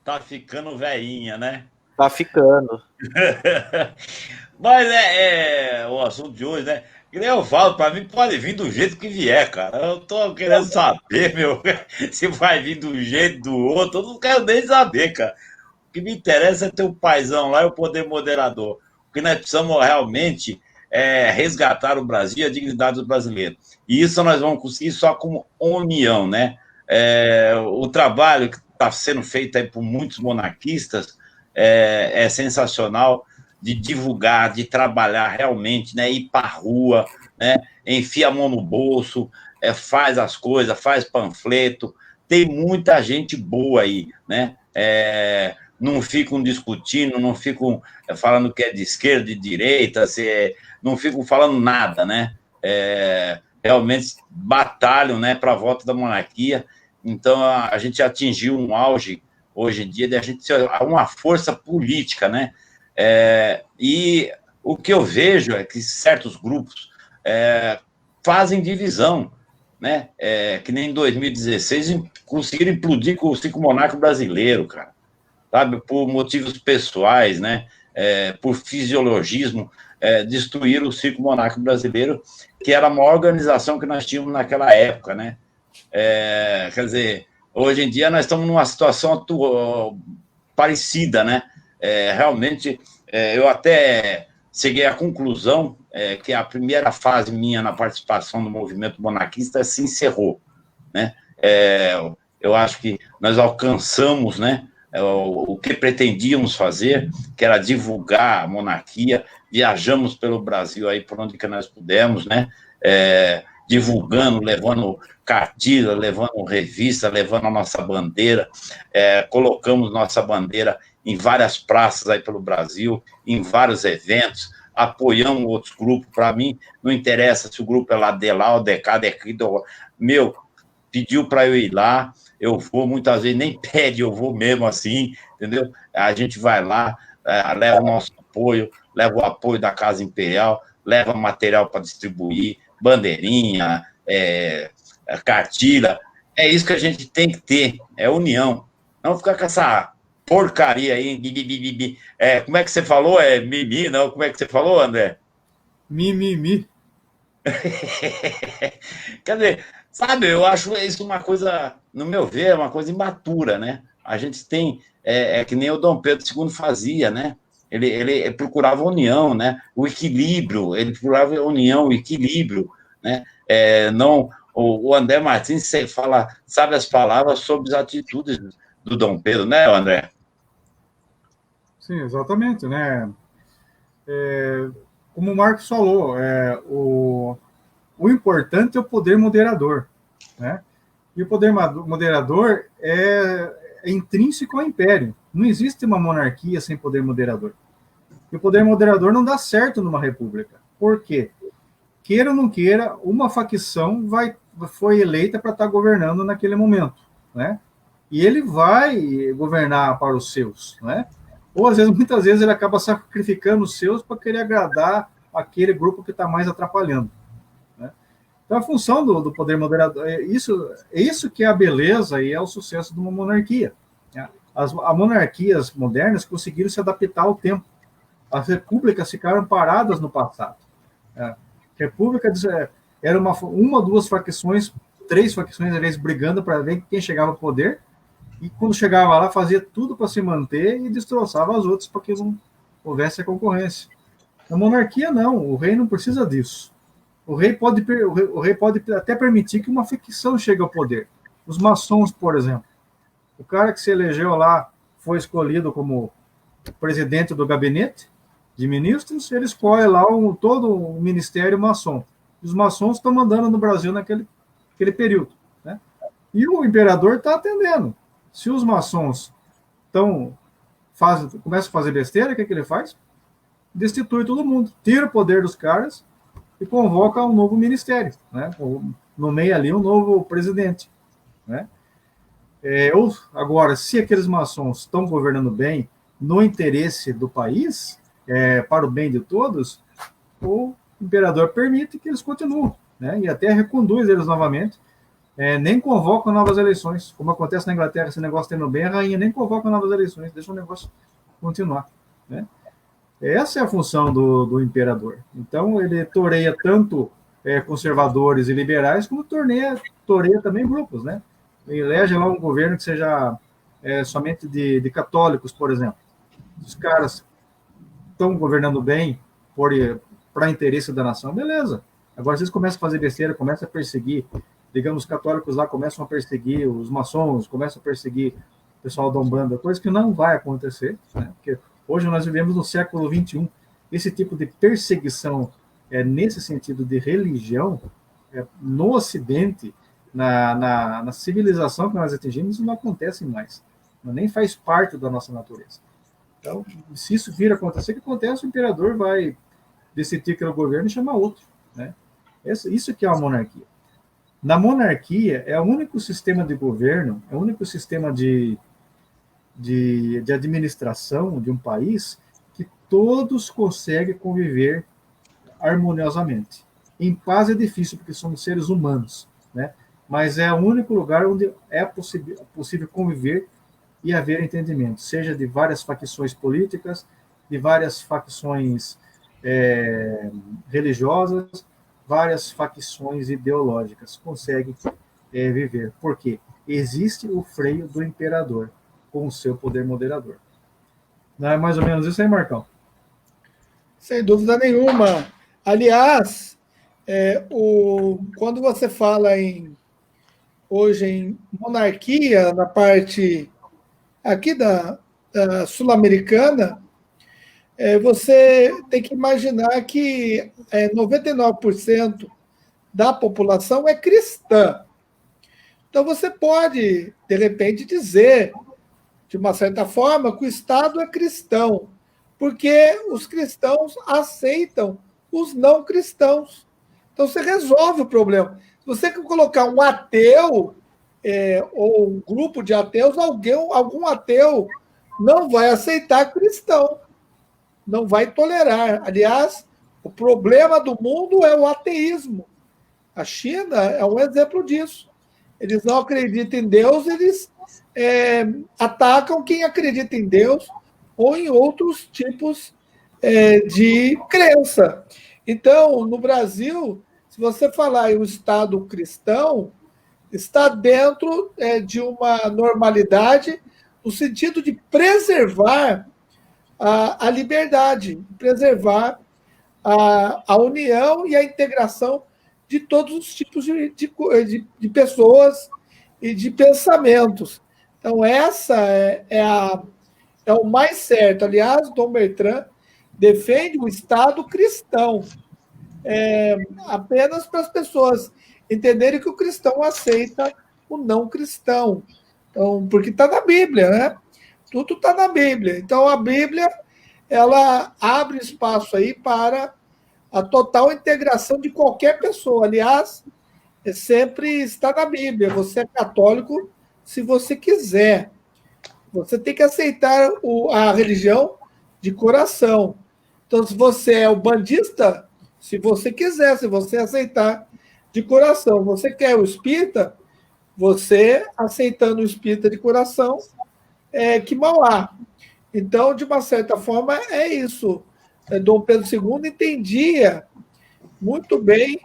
Tá ficando velhinha, né? Tá ficando. Mas o assunto de hoje, né? Que nem eu falo, pra mim pode vir do jeito que vier, cara. Eu tô querendo saber, meu, se vai vir do jeito do outro. Eu não quero nem saber, cara. O que me interessa é ter o paizão lá e o poder moderador. O que nós precisamos realmente é resgatar o Brasil e a dignidade do brasileiro. E isso nós vamos conseguir só com união, né? O trabalho que está sendo feito aí por muitos monarquistas é sensacional, de divulgar, de trabalhar realmente, né? Ir para a rua, né? Enfia a mão no bolso, faz as coisas, faz panfleto. Tem muita gente boa aí, né? Não ficam discutindo, não ficam falando que é de esquerda, de direita, não ficam falando nada, né? Realmente batalham, né, para a volta da monarquia. Então, a gente atingiu um auge, hoje em dia, de a gente ser uma força política, né? E o que eu vejo é que certos grupos fazem divisão, né? Que nem em 2016 conseguiram implodir com o Circo Monárquico Brasileiro, cara. Sabe? Por motivos pessoais, né? Por fisiologismo, destruíram o Circo Monárquico Brasileiro, que era a maior organização que nós tínhamos naquela época, né? Quer dizer, hoje em dia nós estamos numa situação parecida, né? Realmente, eu até cheguei à conclusão que a primeira fase minha na participação do movimento monarquista se encerrou, né? Eu acho que nós alcançamos, né, o que pretendíamos fazer, que era divulgar a monarquia, viajamos pelo Brasil aí por onde que nós pudemos, né? Divulgando, levando cartilha, levando revista, levando a nossa bandeira, colocamos nossa bandeira em várias praças aí pelo Brasil, em vários eventos, apoiamos outros grupos. Para mim, não interessa se o grupo é lá de lá, ou de cá, daqui, meu, pediu para eu ir lá, eu vou, muitas vezes nem pede, eu vou mesmo assim, entendeu? A gente vai lá, leva o nosso apoio, leva o apoio da Casa Imperial, leva material para distribuir, bandeirinha, cartilha. É isso que a gente tem que ter, é união. Não ficar com essa porcaria aí. Como é que você falou? Mimi, não? Como é que você falou, André? Mimimi. Quer dizer, sabe, eu acho isso uma coisa, no meu ver, uma coisa imatura, né? A gente tem, que nem o Dom Pedro II fazia, né? Ele procurava união, né? O equilíbrio, ele procurava união, o equilíbrio, né? Não, o André Martins fala, sabe as palavras sobre as atitudes do Dom Pedro, né, André? Sim, exatamente, né? Como o Marcos falou, o importante é o poder moderador, né? E o poder moderador é intrínseco ao império. Não existe uma monarquia sem poder moderador. E o poder moderador não dá certo numa república. Por quê? Queira ou não queira, uma facção foi eleita para estar governando naquele momento, né? E ele vai governar para os seus, né? Ou, às vezes, muitas vezes, ele acaba sacrificando os seus para querer agradar aquele grupo que está mais atrapalhando, né? Então, a função do poder moderador, isso que é a beleza e é o sucesso de uma monarquia, né? As monarquias modernas conseguiram se adaptar ao tempo. As repúblicas ficaram paradas no passado. República era uma, duas facções, 3 facções, às vezes, brigando para ver quem chegava ao poder, e quando chegava lá, fazia tudo para se manter e destroçava as outras para que não houvesse a concorrência. Na monarquia, não. O rei não precisa disso. O rei pode até permitir que uma facção chegue ao poder. Os maçons, por exemplo. O cara que se elegeu lá foi escolhido como presidente do gabinete de ministros, ele escolhe lá todo o ministério maçom. Os maçons estão mandando no Brasil naquele período, né? E o imperador está atendendo. Se os maçons começam a fazer besteira, o que ele faz? Destitui todo mundo, tira o poder dos caras e convoca um novo ministério, né? Nomeia ali um novo presidente, né? Agora, se aqueles maçons estão governando bem no interesse do país, para o bem de todos, o imperador permite que eles continuem, né? E até reconduz eles novamente, nem convoca novas eleições, como acontece na Inglaterra, esse negócio tendo bem, a rainha nem convoca novas eleições, deixa o negócio continuar, né? Essa é a função do imperador. Então, ele toreia tanto conservadores e liberais, como toreia também grupos, né? Ele elege lá um governo que seja somente de católicos, por exemplo. Os caras estão governando bem para interesse da nação, beleza. Agora, vocês começam a fazer besteira, começam a perseguir, digamos, os católicos lá começam a perseguir os maçons, começam a perseguir o pessoal da Umbanda, coisa que não vai acontecer, né? Porque hoje nós vivemos no século XXI. Esse tipo de perseguição, nesse sentido de religião, no Ocidente, na civilização que nós atingimos, isso não acontece mais. Nem faz parte da nossa natureza. Então, se isso vir a acontecer, o que acontece? O imperador vai decidir que é o governo e chamar outro, né? Isso que é uma monarquia. Na monarquia, é o único sistema de governo, é o único sistema de administração de um país que todos conseguem conviver harmoniosamente. Em paz é difícil, porque somos seres humanos, né? Mas é o único lugar onde é possível conviver e haver entendimento, seja de várias facções políticas, de várias facções religiosas, várias facções ideológicas, conseguem viver. Por quê? Existe o freio do imperador, com o seu poder moderador. Não é mais ou menos isso aí, Marcão? Sem dúvida nenhuma. Aliás, quando você fala hoje em monarquia, na parte aqui da sul-americana, você tem que imaginar que 99% da população é cristã. Então, você pode, de repente, dizer, de uma certa forma, que o Estado é cristão, porque os cristãos aceitam os não cristãos. Então, você resolve o problema. Se você colocar um ateu, ou um grupo de ateus, algum ateu não vai aceitar cristão, não vai tolerar. Aliás, o problema do mundo é o ateísmo. A China é um exemplo disso. Eles não acreditam em Deus, eles atacam quem acredita em Deus ou em outros tipos de crença. Então, no Brasil, se você falar em um Estado cristão, está dentro de uma normalidade, no sentido de preservar a liberdade, preservar a união e a integração de todos os tipos de pessoas e de pensamentos. Então, essa é o mais certo. Aliás, Dom Bertrand defende o Estado cristão, apenas para as pessoas entenderem que o cristão aceita o não cristão. Então, porque está na Bíblia, né? Tudo está na Bíblia. Então, a Bíblia ela abre espaço aí para a total integração de qualquer pessoa. Aliás, sempre está na Bíblia. Você é católico se você quiser. Você tem que aceitar a religião de coração. Então, se você é o bandista, se você quiser, se você aceitar de coração. Você quer o espírita, você aceitando o espírita de coração, que mal há. Então, de uma certa forma, é isso. Dom Pedro II entendia muito bem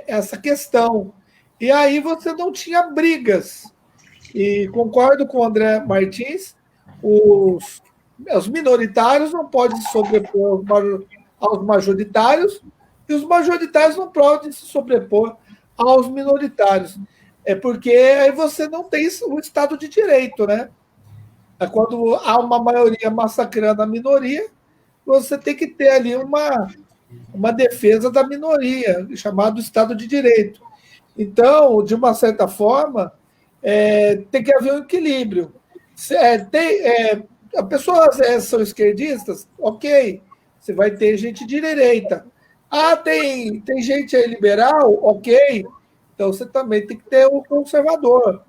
essa questão. E aí você não tinha brigas. E concordo com o André Martins, os minoritários não podem se sobrepor aos majoritários, e os majoritários não podem se sobrepor aos minoritários. Porque aí você não tem o Estado de Direito, né? Quando há uma maioria massacrando a minoria, você tem que ter ali uma defesa da minoria, chamado Estado de Direito. Então, de uma certa forma, tem que haver um equilíbrio. As pessoas são esquerdistas, ok, você vai ter gente de direita. Tem gente aí liberal, ok, então você também tem que ter o conservador.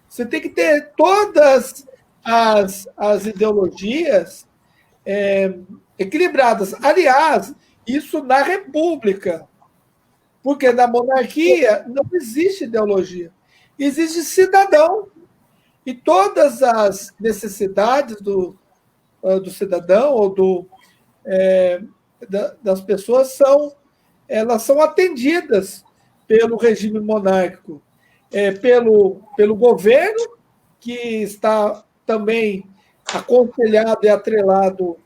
Você tem que ter todas as ideologias equilibradas. Aliás, isso na República, porque na monarquia não existe ideologia, existe cidadão. E todas as necessidades do cidadão ou das pessoas elas são atendidas pelo regime monárquico, pelo governo, que está também aconselhado e atrelado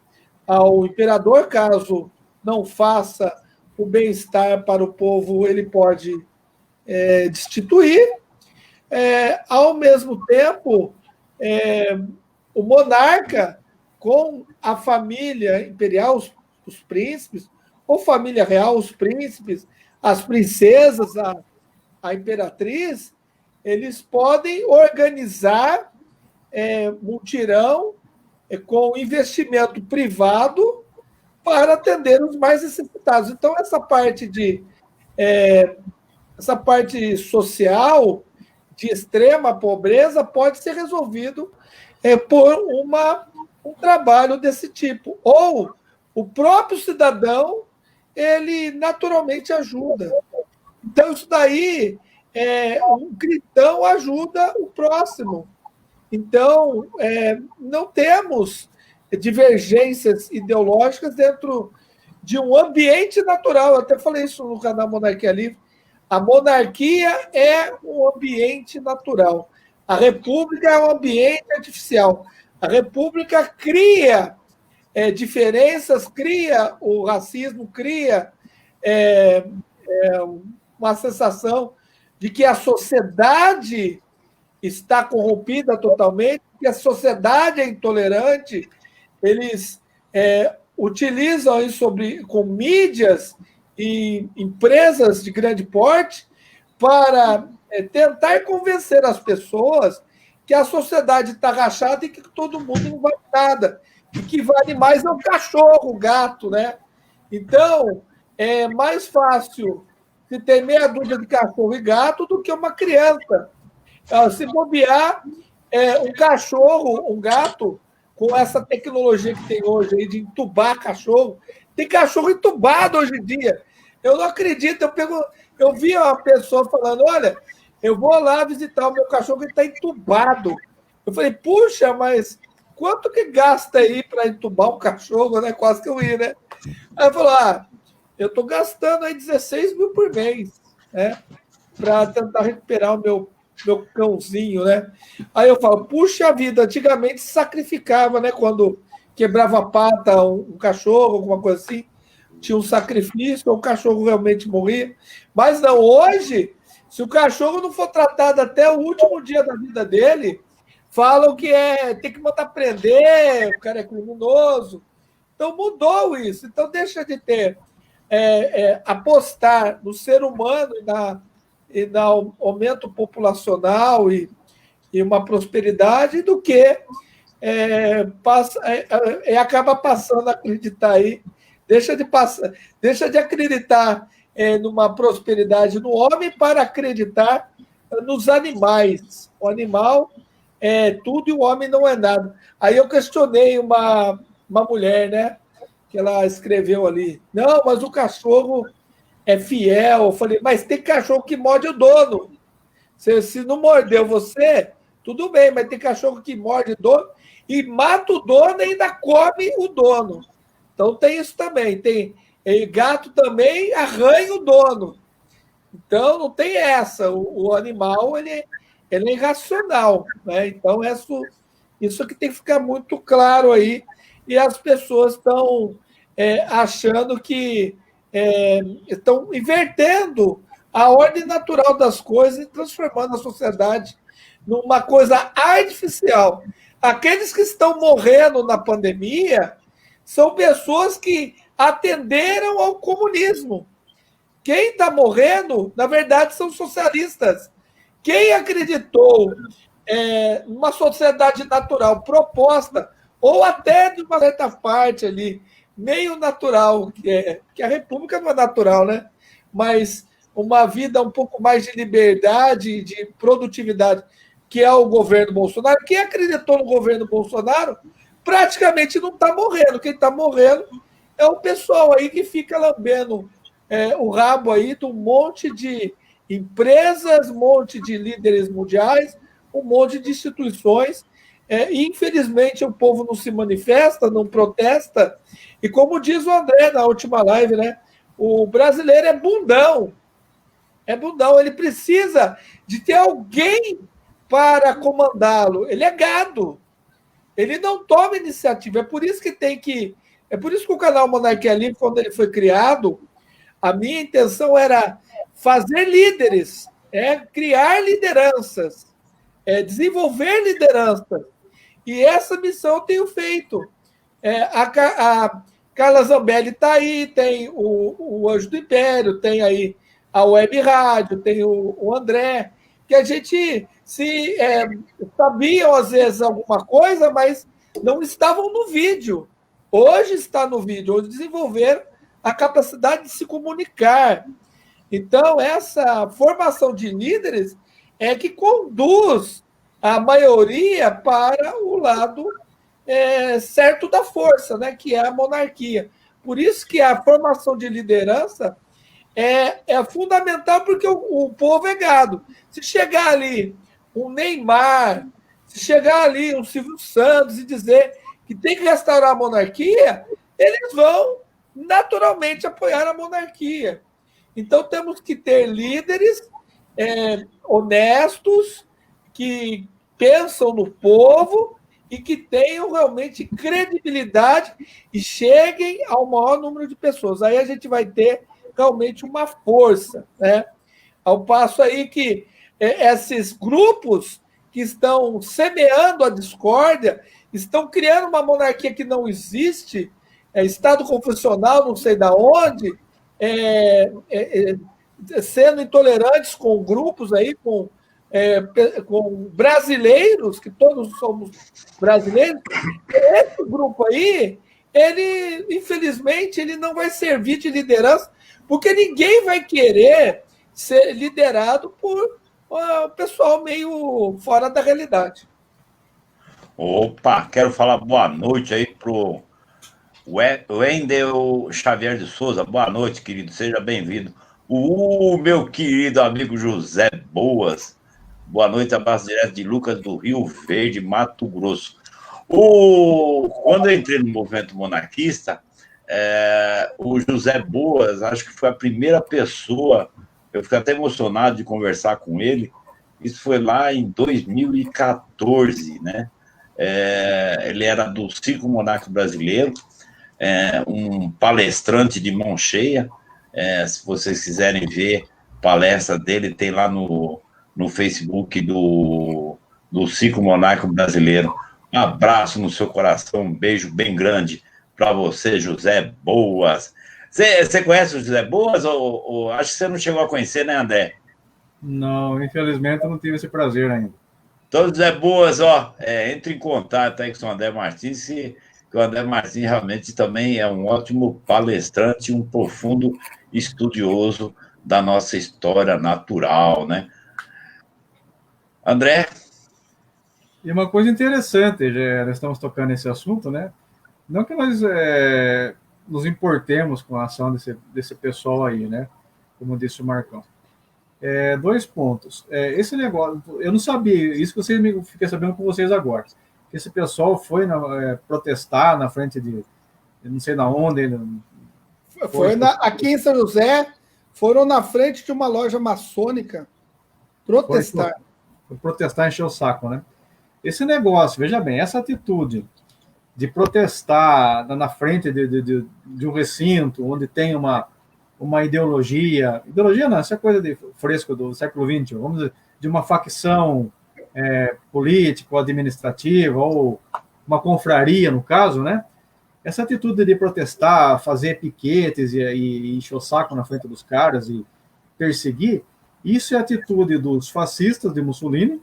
ao imperador. Caso não faça o bem-estar para o povo, ele pode destituir. Ao mesmo tempo, o monarca, com a família imperial, os príncipes, ou família real, os príncipes, as princesas, a imperatriz, eles podem organizar mutirão com investimento privado para atender os mais necessitados. Então, essa parte social de extrema pobreza pode ser resolvido por um trabalho desse tipo. Ou o próprio cidadão, ele naturalmente ajuda. Então, isso daí, um cristão ajuda o próximo. Então, não temos divergências ideológicas dentro de um ambiente natural. Eu até falei isso no canal Monarquia Livre. A monarquia é um ambiente natural. A república é um ambiente artificial. A república cria diferenças, cria o racismo, cria uma sensação de que a sociedade está corrompida totalmente, que a sociedade é intolerante, eles utilizam isso com mídias e empresas de grande porte para tentar convencer as pessoas que a sociedade está rachada e que todo mundo não vale nada. E que vale mais é o cachorro, o gato, né? Então, é mais fácil se ter meia dúzia de cachorro e gato do que uma criança. Se bobear, um cachorro, um gato, com essa tecnologia que tem hoje aí de entubar cachorro, tem cachorro entubado hoje em dia. Eu não acredito. Eu vi uma pessoa falando, olha, eu vou lá visitar o meu cachorro que está entubado. Eu falei, puxa, mas quanto que gasta aí para entubar um cachorro, né? Quase que eu ia, né? Aí eu falei, eu estou gastando aí 16 mil por mês, né? Para tentar recuperar o meu cãozinho, né? Aí eu falo, puxa vida, antigamente se sacrificava, né? Quando quebrava a pata um cachorro, alguma coisa assim, tinha um sacrifício, o cachorro realmente morria. Mas não, hoje, se o cachorro não for tratado até o último dia da vida dele, falam que tem que mandar prender, o cara é criminoso. Então mudou isso. Então deixa de ter apostar no ser humano e no aumento populacional e uma prosperidade do que acaba passando a acreditar aí. Deixa de acreditar numa prosperidade no homem para acreditar nos animais. O animal é tudo e o homem não é nada. Aí eu questionei uma mulher, né? Que ela escreveu ali. Não, mas o cachorro é fiel. Eu falei, mas tem cachorro que morde o dono. Se não mordeu você, tudo bem, mas tem cachorro que morde o dono e mata o dono e ainda come o dono. Então tem isso também. E gato também arranha o dono. Então não tem essa. O animal ele é irracional, né? Então isso que tem que ficar muito claro aí. E as pessoas estão achando que estão invertendo a ordem natural das coisas e transformando a sociedade numa coisa artificial. Aqueles que estão morrendo na pandemia são pessoas que atenderam ao comunismo. Quem está morrendo, na verdade, são socialistas. Quem acreditou numa sociedade natural proposta, ou até de uma certa parte ali, meio natural, que a República não é natural, né? Mas uma vida um pouco mais de liberdade, de produtividade, que é o governo Bolsonaro. Quem acreditou no governo Bolsonaro praticamente não está morrendo. Quem está morrendo é o pessoal aí que fica lambendo o rabo aí de um monte de empresas, um monte de líderes mundiais, um monte de instituições. Infelizmente, o povo não se manifesta, não protesta. E como diz o André na última live, né? O brasileiro é bundão. É bundão. Ele precisa de ter alguém para comandá-lo. Ele é gado. Ele não toma iniciativa. É por isso que o canal Monarquia Livre, quando ele foi criado, a minha intenção era fazer líderes, criar lideranças, desenvolver lideranças. E essa missão eu tenho feito. A Carla Zambelli está aí, tem o Anjo do Império, tem aí a Web Rádio, tem o André, que a gente sabiam, às vezes, alguma coisa, mas não estavam no vídeo. Hoje está no vídeo, hoje desenvolveram a capacidade de se comunicar. Então, essa formação de líderes é que conduz a maioria para o lado certo da força, né, que é a monarquia. Por isso que a formação de liderança é fundamental, porque o povo é gado. Se chegar ali um Neymar, se chegar ali um Silvio Santos e dizer que tem que restaurar a monarquia, eles vão naturalmente apoiar a monarquia. Então, temos que ter líderes honestos, que pensam no povo e que tenham realmente credibilidade e cheguem ao maior número de pessoas. Aí a gente vai ter realmente uma força, né? Ao passo aí que esses grupos que estão semeando a discórdia, estão criando uma monarquia que não existe, Estado confessional, não sei da onde, sendo intolerantes com grupos aí, com brasileiros, que todos somos brasileiros. Esse grupo aí, ele, infelizmente, ele não vai servir de liderança, porque ninguém vai querer ser liderado por pessoal meio fora da realidade. Opa, quero falar boa noite aí pro Wendel Xavier de Souza. Boa noite, querido, seja bem-vindo. O meu querido amigo José Boas. Boa noite, abraço direto de Lucas do Rio Verde, Mato Grosso. Quando eu entrei no movimento monarquista, o José Boas, acho que foi a primeira pessoa, eu fiquei até emocionado de conversar com ele, isso foi lá em 2014, né? Ele era do Círculo Monárquico Brasileiro, um palestrante de mão cheia. Se vocês quiserem ver palestra dele, tem lá no Facebook do Círculo Monárquico Brasileiro. Um abraço no seu coração, um beijo bem grande para você, José Boas. Você conhece o José Boas? Ou acho que você não chegou a conhecer, né, André? Não, infelizmente eu não tive esse prazer ainda. Então, José Boas, entre em contato aí com o André Martins, que o André Martins realmente também é um ótimo palestrante, um profundo estudioso da nossa história natural, né? André? E uma coisa interessante, já nós estamos tocando nesse assunto, né? Não que nós nos importemos com a ação desse pessoal aí, né? Como disse o Marcão. 2 pontos. Esse negócio, eu não sabia, isso que vocês fiquei sabendo com vocês agora. Que esse pessoal foi protestar na frente de, eu não sei na onde. Aqui em São José, foram na frente de uma loja maçônica protestar. Foi protestar, encher o saco, né? Esse negócio, veja bem, essa atitude de protestar na frente de um recinto onde tem uma ideologia não, essa é coisa de fresco do século XX, vamos dizer, de uma facção política ou administrativa, ou uma confraria, no caso, né? Essa atitude de protestar, fazer piquetes e encher o saco na frente dos caras e perseguir, isso é a atitude dos fascistas de Mussolini,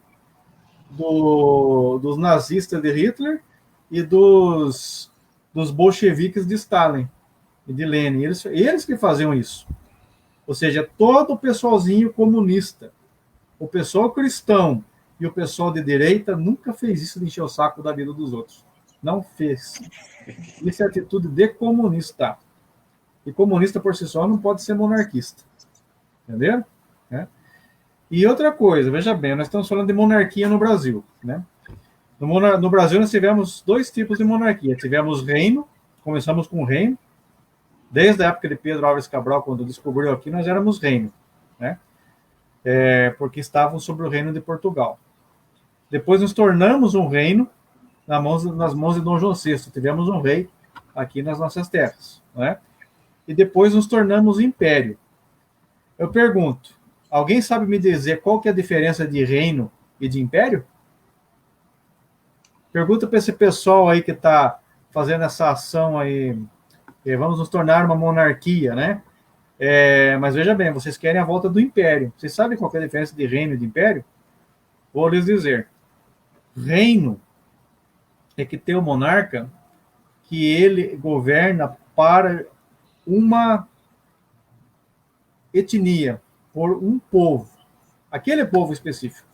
dos nazistas de Hitler e dos bolcheviques de Stalin e de Lenin. Eles que faziam isso. Ou seja, todo o pessoalzinho comunista, o pessoal cristão e o pessoal de direita nunca fez isso de encher o saco da vida dos outros. Não fez. Isso é atitude de comunista. E comunista por si só não pode ser monarquista. Entendeu? E outra coisa, veja bem, nós estamos falando de monarquia no Brasil, né? No Brasil nós tivemos 2 tipos de monarquia. Tivemos reino, começamos com reino. Desde a época de Pedro Álvares Cabral, quando descobriu aqui, nós éramos reino, né? Porque estávamos sobre o reino de Portugal. Depois nos tornamos um reino nas mãos de Dom João VI. Tivemos um rei aqui nas nossas terras, né? E depois nos tornamos império. Eu pergunto, alguém sabe me dizer qual que é a diferença de reino e de império? Pergunta para esse pessoal aí que está fazendo essa ação aí, vamos nos tornar uma monarquia, né? Mas veja bem, vocês querem a volta do império. Vocês sabem qual que é a diferença de reino e de império? Vou lhes dizer. Reino é que tem o monarca que ele governa para uma etnia, por um povo. Aquele povo específico,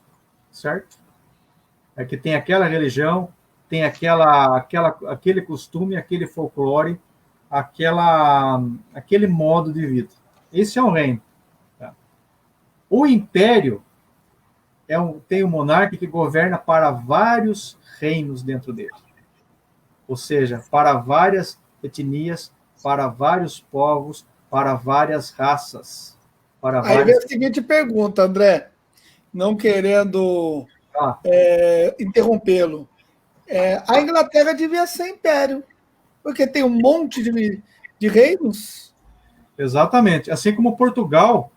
certo? É que tem aquela religião, tem aquele costume, aquele folclore, aquele modo de vida. Esse é um reino. Tá? O império tem um monarca que governa para vários reinos dentro dele. Ou seja, para várias etnias, para vários povos, para várias raças. Aí vem a seguinte pergunta, André, não querendo interrompê-lo. A Inglaterra devia ser império, porque tem um monte de reinos. Exatamente. Assim como Portugal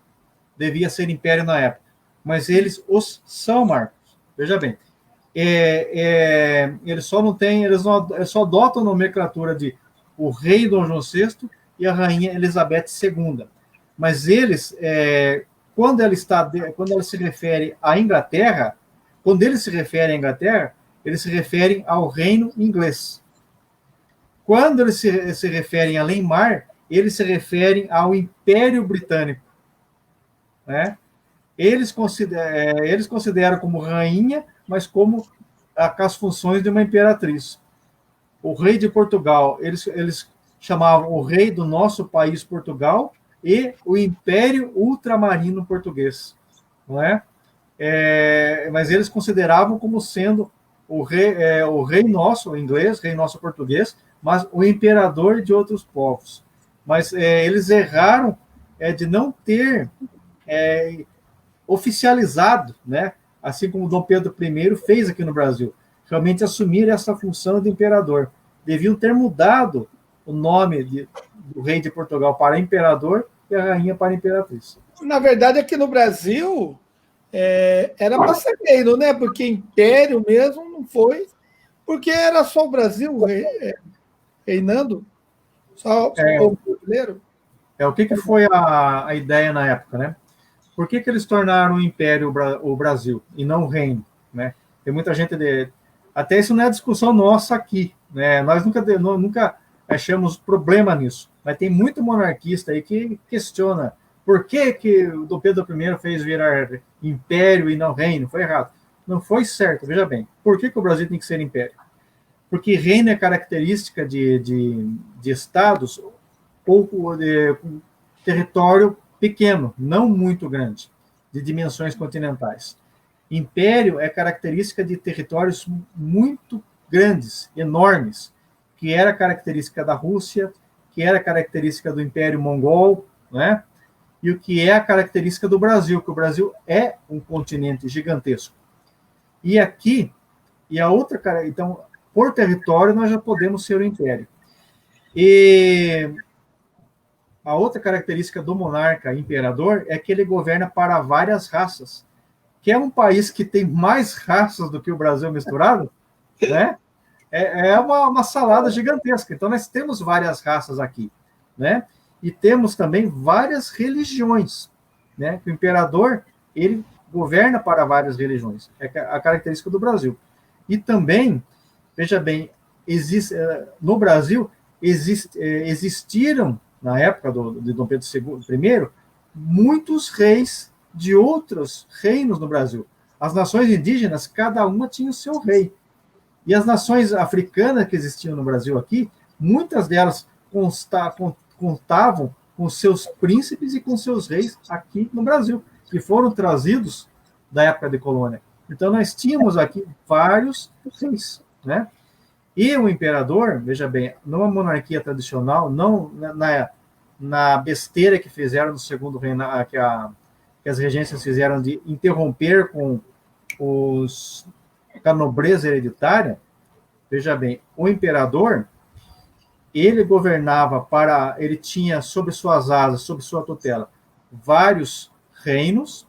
devia ser império na época. Mas eles são, Marcos. Veja bem, eles só não têm, eles só adotam a nomenclatura de o rei Dom João VI e a rainha Elizabeth II. Mas eles, quando ela se refere à Inglaterra, quando eles se referem à Inglaterra, eles se referem ao reino inglês. Quando eles se referem a além-mar, eles se referem ao Império Britânico. Né? Eles consideram como rainha, mas como as funções de uma imperatriz. O rei de Portugal, eles chamavam o rei do nosso país, Portugal, e o Império Ultramarino Português. Não é? Mas eles consideravam como sendo o rei nosso, o inglês, rei nosso português, mas o imperador de outros povos. Mas eles erraram de não ter oficializado, né? Assim como Dom Pedro I fez aqui no Brasil, realmente assumir essa função de imperador. Deviam ter mudado o nome do rei de Portugal para imperador e a rainha para imperatriz. Na verdade, aqui no Brasil era passageiro, né? Porque império mesmo não foi, porque era só o Brasil reinando, só o povo brasileiro. O que foi a ideia na época, né? Por que eles tornaram o império o Brasil e não o reino, né? Tem muita gente até isso não é discussão nossa aqui, né? Nós nunca achamos problema nisso, mas tem muito monarquista aí que questiona por que o Dom Pedro I fez virar império e não reino. Foi errado. Não foi certo, veja bem. Por que o Brasil tem que ser império? Porque reino é característica de estados ou de território pequeno, não muito grande, de dimensões continentais. Império é característica de territórios muito grandes, enormes, que era característica da Rússia, que era característica do Império Mongol, né? E o que é a característica do Brasil, que o Brasil é um continente gigantesco. E aqui, então, por território, nós já podemos ser o império. E a outra característica do monarca imperador é que ele governa para várias raças. Que é um país que tem mais raças do que o Brasil misturado, né? É uma salada gigantesca. Então, nós temos várias raças aqui, né? E temos também várias religiões, né? O imperador, ele governa para várias religiões. É a característica do Brasil. E também, veja bem, no Brasil, existiram, na época de Dom Pedro I, muitos reis de outros reinos no Brasil. As nações indígenas, cada uma tinha o seu rei. E as nações africanas que existiam no Brasil aqui, muitas delas contavam com seus príncipes e com seus reis aqui no Brasil, que foram trazidos da época de colônia. Então, nós tínhamos aqui vários reis, né? E o imperador, veja bem, numa monarquia tradicional, não na besteira que fizeram no segundo reinado, que as regências fizeram de interromper com a nobreza hereditária, veja bem, o imperador, ele governava ele tinha sob suas asas, sob sua tutela, vários reinos,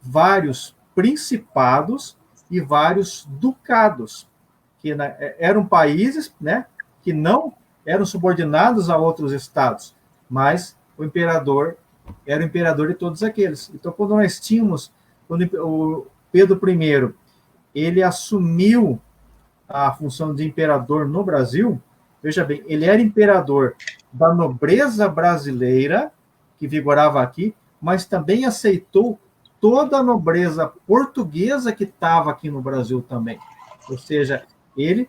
vários principados e vários ducados, que eram países, né, que não eram subordinados a outros estados, mas o imperador era o imperador de todos aqueles. Então, quando o Pedro I, ele assumiu a função de imperador no Brasil, veja bem, ele era imperador da nobreza brasileira, que vigorava aqui, mas também aceitou toda a nobreza portuguesa que estava aqui no Brasil também. Ou seja, ele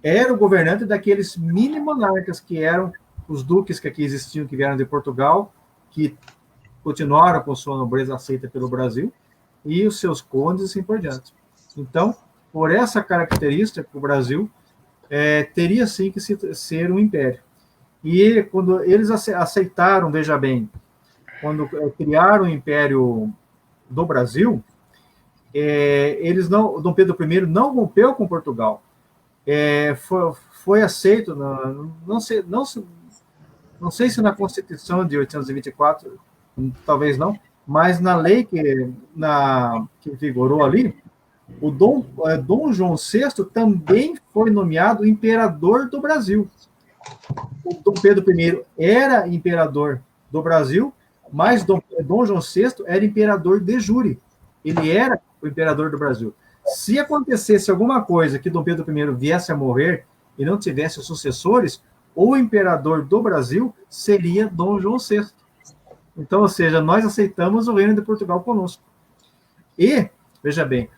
era o governante daqueles mini monarcas que eram os duques que aqui existiam, que vieram de Portugal, que continuaram com sua nobreza aceita pelo Brasil, e os seus condes e assim por diante. Então, por essa característica, o Brasil teria sim que ser um império. E quando eles aceitaram, veja bem, quando criaram o Império do Brasil, Dom Pedro I não rompeu com Portugal. Foi aceito, não sei se na Constituição de 824, talvez não, mas na lei que vigorou ali, o Dom João VI também foi nomeado imperador do Brasil. O Dom Pedro I era imperador do Brasil, mas Dom João VI era imperador de jure. Ele era o imperador do Brasil. Se acontecesse alguma coisa que Dom Pedro I viesse a morrer e não tivesse sucessores, o imperador do Brasil seria Dom João VI. Então, ou seja, nós aceitamos o reino de Portugal conosco. E, veja bem,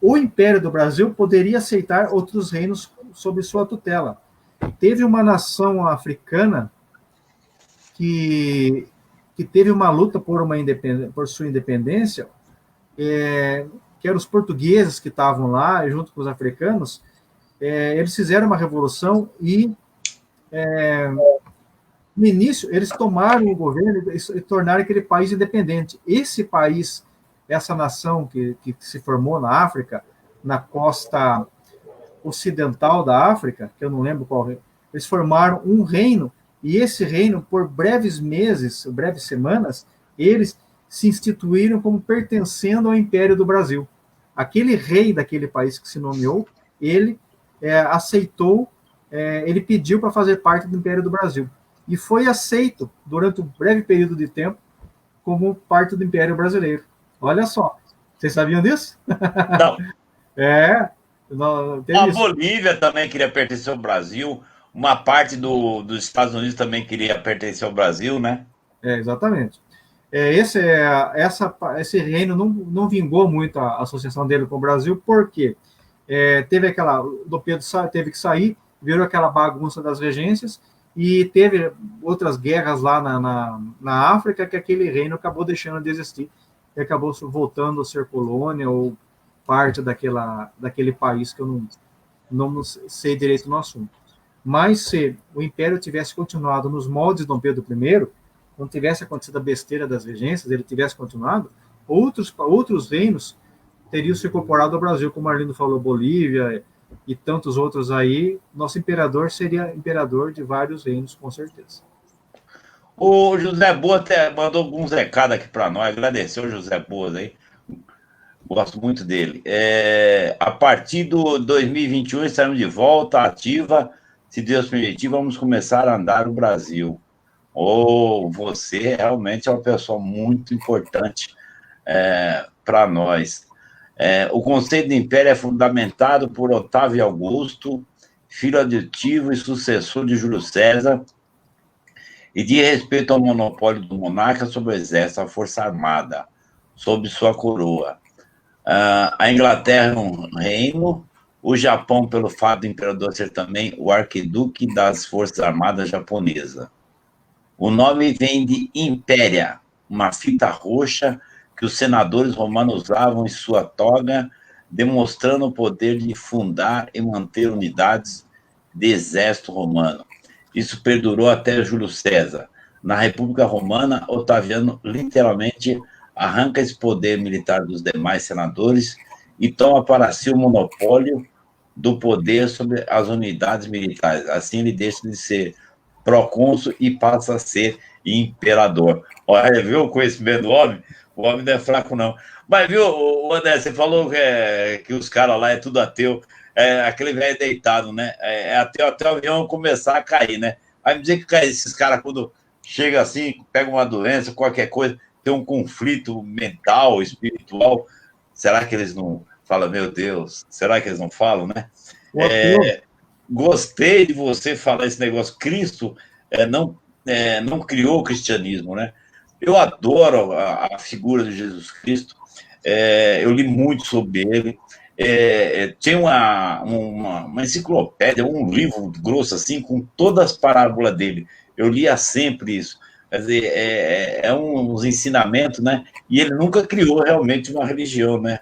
o Império do Brasil poderia aceitar outros reinos sob sua tutela. Teve uma nação africana que teve uma luta por sua independência, que eram os portugueses que estavam lá, junto com os africanos. Eles fizeram uma revolução e, no início, eles tomaram o governo e tornaram aquele país independente. Esse país, essa nação que se formou na África, na costa ocidental da África, que eu não lembro qual, eles formaram um reino, e esse reino, por breves meses, breves semanas, eles se instituíram como pertencendo ao Império do Brasil. Aquele rei daquele país que se nomeou, ele aceitou, ele pediu para fazer parte do Império do Brasil, e foi aceito durante um breve período de tempo como parte do Império Brasileiro. Olha só, vocês sabiam disso? Não. A Bolívia também queria pertencer ao Brasil, uma parte dos Estados Unidos também queria pertencer ao Brasil, né? Exatamente. Esse reino não vingou muito a associação dele com o Brasil, porque teve do Pedro teve que sair, virou aquela bagunça das regências, e teve outras guerras lá na África, que aquele reino acabou deixando de existir, e acabou voltando a ser colônia, ou parte daquele país que eu não sei direito no assunto. Mas se o Império tivesse continuado nos moldes de Dom Pedro I, não tivesse acontecido a besteira das regências, ele tivesse continuado, outros reinos teriam se incorporado ao Brasil, como Arlindo falou, Bolívia e tantos outros aí. Nosso imperador seria imperador de vários reinos, com certeza. O José Boa até mandou alguns recados aqui para nós, agradeceu o José Boa aí, gosto muito dele. A partir do 2021 estaremos de volta ativa, se Deus permitir, vamos começar a andar o Brasil. Você realmente é uma pessoa muito importante para nós. O conceito de império é fundamentado por Otávio Augusto, filho adotivo e sucessor de Júlio César, e de respeito ao monopólio do monarca sobre o exército, a força armada, sob sua coroa. A Inglaterra é um reino, o Japão, pelo fato do imperador ser também o arquiduque das forças armadas japonesas. O nome vem de impéria, uma fita roxa que os senadores romanos usavam em sua toga, demonstrando o poder de fundar e manter unidades de exército romano. Isso perdurou até Júlio César. Na República Romana, Otaviano literalmente arranca esse poder militar dos demais senadores e toma para si o monopólio do poder sobre as unidades militares. Assim, ele deixa de ser procônsul e passa a ser imperador. Olha, viu o conhecimento do homem? O homem não é fraco, não. Mas, viu, André, você falou que os caras lá é tudo ateu. Aquele velho deitado, né? Até o avião começar a cair, né? Vai me dizer que esses caras, quando chega assim, pega uma doença, qualquer coisa, tem um conflito mental, espiritual, será que eles não falam, meu Deus, será que eles não falam, né? Gostei de você falar esse negócio. Cristo não criou o cristianismo, né? Eu adoro a figura de Jesus Cristo, eu li muito sobre ele. Tem uma enciclopédia, um livro grosso assim, com todas as parábolas dele. Eu lia sempre isso. Quer dizer, uns ensinamentos, né? E ele nunca criou realmente uma religião, né?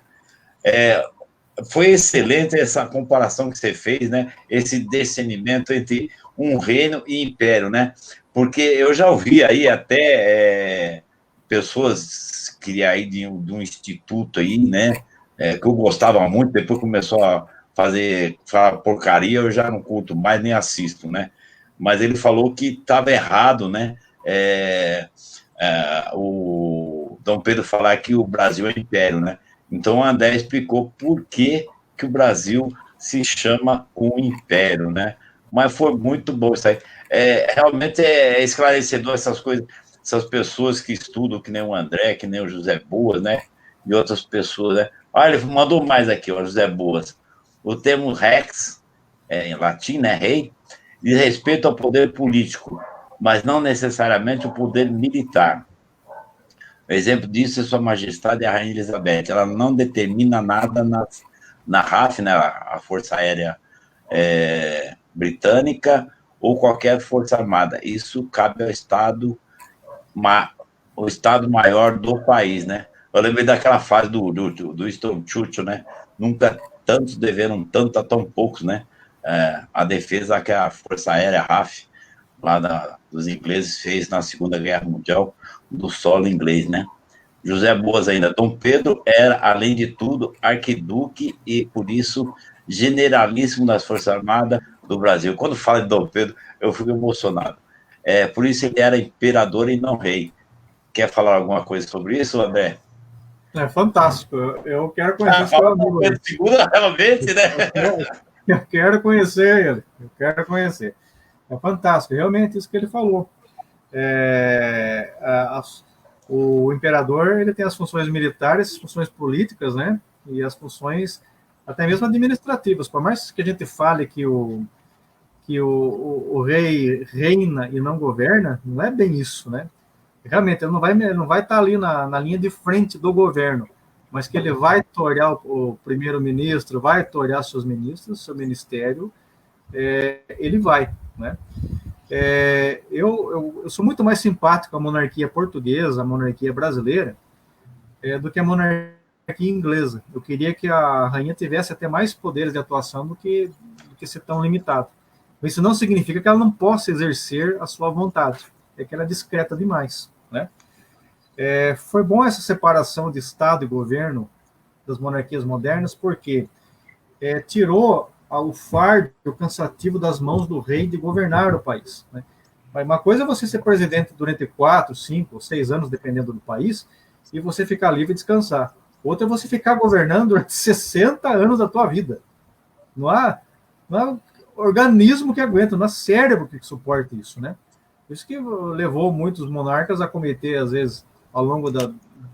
Foi excelente essa comparação que você fez, né? Esse discernimento entre um reino e império, né? Porque eu já ouvi aí até pessoas que aí de um instituto aí, né? Que eu gostava muito, depois começou a falar porcaria, eu já não curto mais, nem assisto, né? Mas ele falou que estava errado, né? O Dom Pedro falar que o Brasil é império, né? Então o André explicou por que o Brasil se chama um império, né? Mas foi muito bom isso aí. Realmente é esclarecedor essas coisas, essas pessoas que estudam, que nem o André, que nem o José Boas, né? E outras pessoas, né? Olha, ele mandou mais aqui, ó, José Boas. O termo rex, em latim, né, rei, diz respeito ao poder político, mas não necessariamente o poder militar. O exemplo disso é Sua Majestade a Rainha Elizabeth. Ela não determina nada na RAF, né, a Força Aérea Britânica, ou qualquer força armada. Isso cabe ao o Estado Maior do país, né? Eu lembrei daquela frase do Winston Churchill, né? Nunca tantos deveram tanto a tão poucos, né? A defesa que a Força Aérea RAF, lá dos ingleses, fez na Segunda Guerra Mundial, do solo inglês, né? José Boas ainda. Dom Pedro era, além de tudo, arquiduque e, por isso, generalíssimo das Forças Armadas do Brasil. Quando fala de Dom Pedro, eu fico emocionado. Por isso ele era imperador e não rei. Quer falar alguma coisa sobre isso, André? É fantástico. Eu quero conhecer esse meu amigo. Pedro II, realmente, né? Eu quero conhecer ele. Eu quero conhecer. É fantástico. Realmente isso que ele falou. O imperador, ele tem as funções militares, as funções políticas, né? E as funções até mesmo administrativas. Por mais que a gente fale que o rei reina e não governa, não é bem isso, né? Realmente, ele não vai estar ali na linha de frente do governo, mas que ele vai torear o primeiro-ministro, vai torear seus ministros, seu ministério, ele vai, né? Eu sou muito mais simpático à monarquia portuguesa, à monarquia brasileira, do que a monarquia inglesa. Eu queria que a rainha tivesse até mais poderes de atuação do que ser tão limitado. Mas isso não significa que ela não possa exercer a sua vontade, é que ela é discreta demais, né? Foi bom essa separação de Estado e governo das monarquias modernas, porque tirou o fardo cansativo das mãos do rei de governar o país, né? Uma coisa é você ser presidente durante 4, 5 ou 6 anos, dependendo do país, e você ficar livre e descansar. Outra é você ficar governando durante 60 anos da tua vida. Não há organismo que aguenta, não há cérebro que suporte isso, né? Isso que levou muitos monarcas a cometer, às vezes, ao longo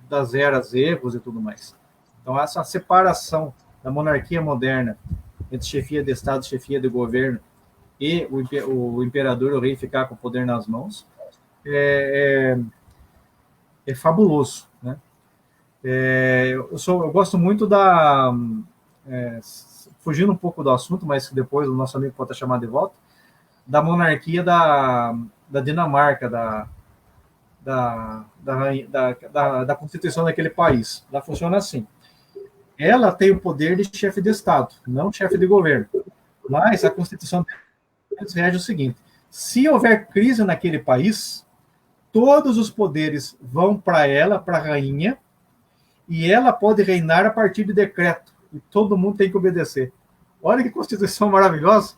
das eras, erros e tudo mais. Então, essa separação da monarquia moderna entre chefia de Estado, chefia de governo e o imperador, o rei, ficar com o poder nas mãos, é fabuloso, né? Eu gosto muito fugindo um pouco do assunto, mas depois o nosso amigo pode estar chamado de volta, da monarquia da Dinamarca, da Constituição daquele país. Ela funciona assim. Ela tem o poder de chefe de Estado, não chefe de governo. Mas a Constituição deles rege o seguinte: se houver crise naquele país, todos os poderes vão para ela, para a rainha, e ela pode reinar a partir de decreto, e todo mundo tem que obedecer. Olha que Constituição maravilhosa!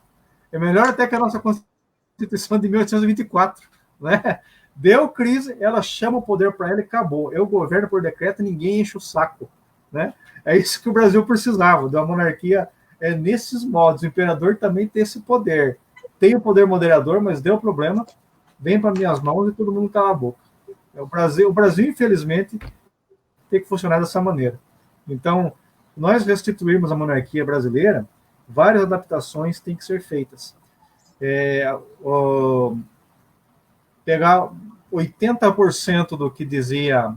É melhor até que a nossa Constituição de 1824, né? Deu crise, ela chama o poder para ela e acabou. Eu governo por decreto, ninguém enche o saco, né? É isso que o Brasil precisava, de uma monarquia nesses modos. O imperador também tem esse poder. Tem o poder moderador, mas deu problema, vem para minhas mãos e todo mundo cala a boca. O Brasil, infelizmente, tem que funcionar dessa maneira. Então, nós restituirmos a monarquia brasileira, várias adaptações têm que ser feitas. Pegar 80% do que dizia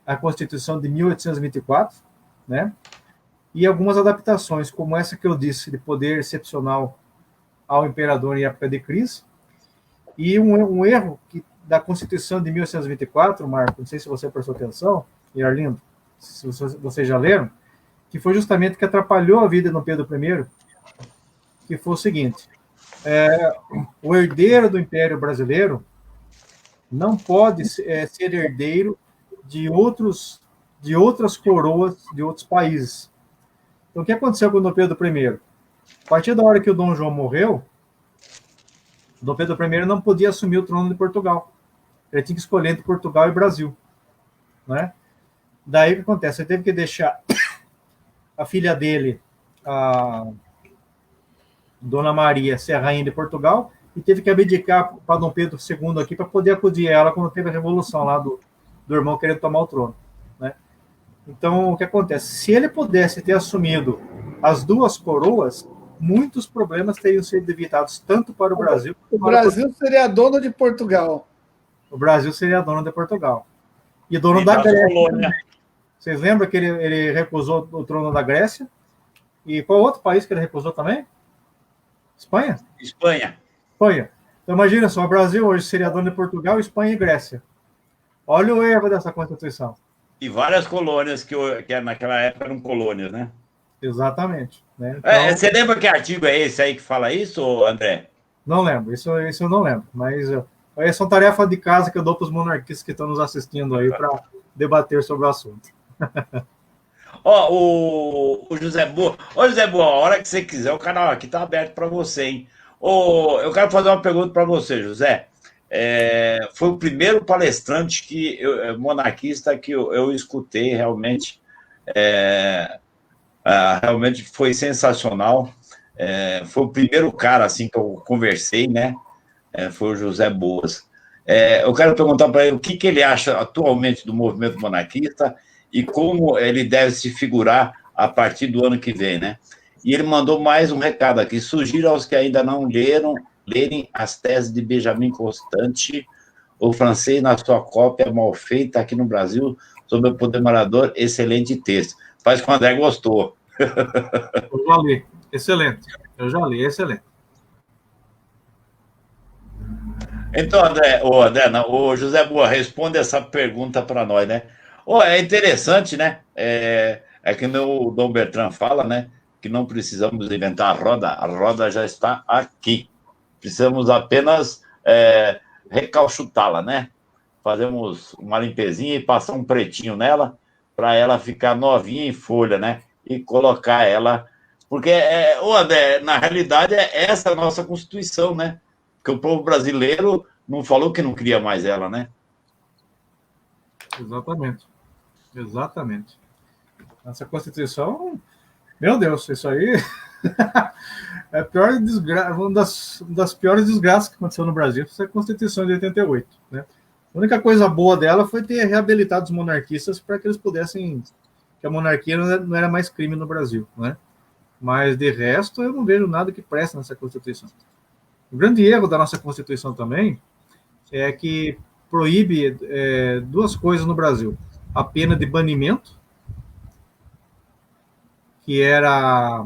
a Constituição de 1824, né? E algumas adaptações, como essa que eu disse, de poder excepcional ao imperador em época de crise, e um erro da Constituição de 1824, Marco, não sei se você prestou atenção, e Arlindo, se vocês já leram, que foi justamente que atrapalhou a vida de Dom Pedro I, que foi o seguinte: o herdeiro do Império Brasileiro não pode ser herdeiro de outras coroas de outros países. Então, o que aconteceu com o Dom Pedro I? A partir da hora que o Dom João morreu, o Dom Pedro I não podia assumir o trono de Portugal. Ele tinha que escolher entre Portugal e Brasil, né? Daí o que acontece? Ele teve que deixar a filha dele, a Dona Maria, ser a rainha de Portugal, e teve que abdicar para Dom Pedro II aqui para poder acudir a ela quando teve a revolução lá do irmão querendo tomar o trono, né? Então, o que acontece? Se ele pudesse ter assumido as duas coroas, muitos problemas teriam sido evitados, tanto para o Brasil... O Brasil seria dono de Portugal. O Brasil seria dono de Portugal. E dono da Grécia. Vocês lembram que ele recusou o trono da Grécia? E qual outro país que ele recusou também? Espanha? Espanha. Então, imagina só, o Brasil hoje seria dono de Portugal, Espanha e Grécia. Olha o erro dessa Constituição. E várias colônias que naquela época eram colônias, né? Exatamente. Né? Então, você lembra que artigo é esse aí que fala isso, André? Não lembro, isso eu não lembro. Mas essa é uma tarefa de casa que eu dou para os monarquistas que estão nos assistindo aí para debater sobre o assunto. O José Boa. Ô, José Boa, a hora que você quiser, o canal aqui está aberto para você, hein? Eu quero fazer uma pergunta para você, José. Foi o primeiro palestrante monarquista que eu escutei, realmente. Realmente foi sensacional. Foi o primeiro cara assim que eu conversei, né? Foi o José Boas. Eu quero perguntar para ele o que ele acha atualmente do movimento monarquista e como ele deve se figurar a partir do ano que vem, né? E ele mandou mais um recado aqui: sugiro aos que ainda não lerem as teses de Benjamin Constant, o francês na sua cópia mal feita aqui no Brasil, sobre o poder morador, excelente texto. Faz que o André gostou. Eu já li, excelente. Excelente. Então, o José Boa, responde essa pergunta para nós, né? É interessante, né? Que o Dom Bertrand fala, né? Que não precisamos inventar a roda já está aqui. Precisamos apenas recauchutá-la, né? Fazemos uma limpezinha e passar um pretinho nela para ela ficar novinha em folha, né? E colocar ela... Porque, André, na realidade, essa a nossa Constituição, né? Porque o povo brasileiro não falou que não queria mais ela, né? Exatamente. Essa Constituição, meu Deus, isso aí é a pior uma das piores desgraças que aconteceu no Brasil, essa é a Constituição de 88, né? A única coisa boa dela foi ter reabilitado os monarquistas para que eles pudessem... que a monarquia não era mais crime no Brasil, né? Mas, de resto, eu não vejo nada que preste nessa Constituição. O grande erro da nossa Constituição também é que proíbe duas coisas no Brasil. A pena de banimento, que era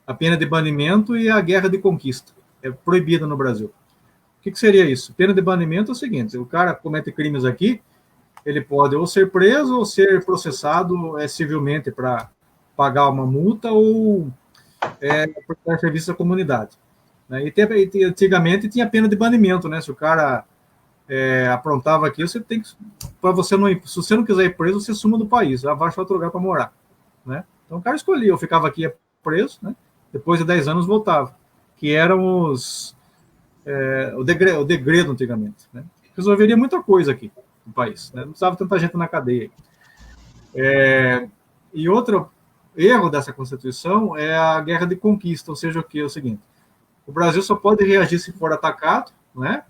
a pena de banimento, e a guerra de conquista. É proibida no Brasil. O que seria isso? Pena de banimento é o seguinte: o cara comete crimes aqui, ele pode ou ser preso ou ser processado civilmente para pagar uma multa ou prestar serviço à comunidade. Né? E antigamente tinha pena de banimento, né? Se o cara aprontava aqui, você tem que... para você não... Se você não quiser ir preso, você suma do país, vai achar outro lugar para morar. Né? Então o cara escolhia, eu ficava aqui preso, né? Depois de 10 anos voltava. Que eram o degredo antigamente. Né? Resolveria muita coisa aqui no país. Né? Não precisava tanta gente na cadeia. E outro erro dessa Constituição é a guerra de conquista, ou seja, é o seguinte: o Brasil só pode reagir se for atacado, né?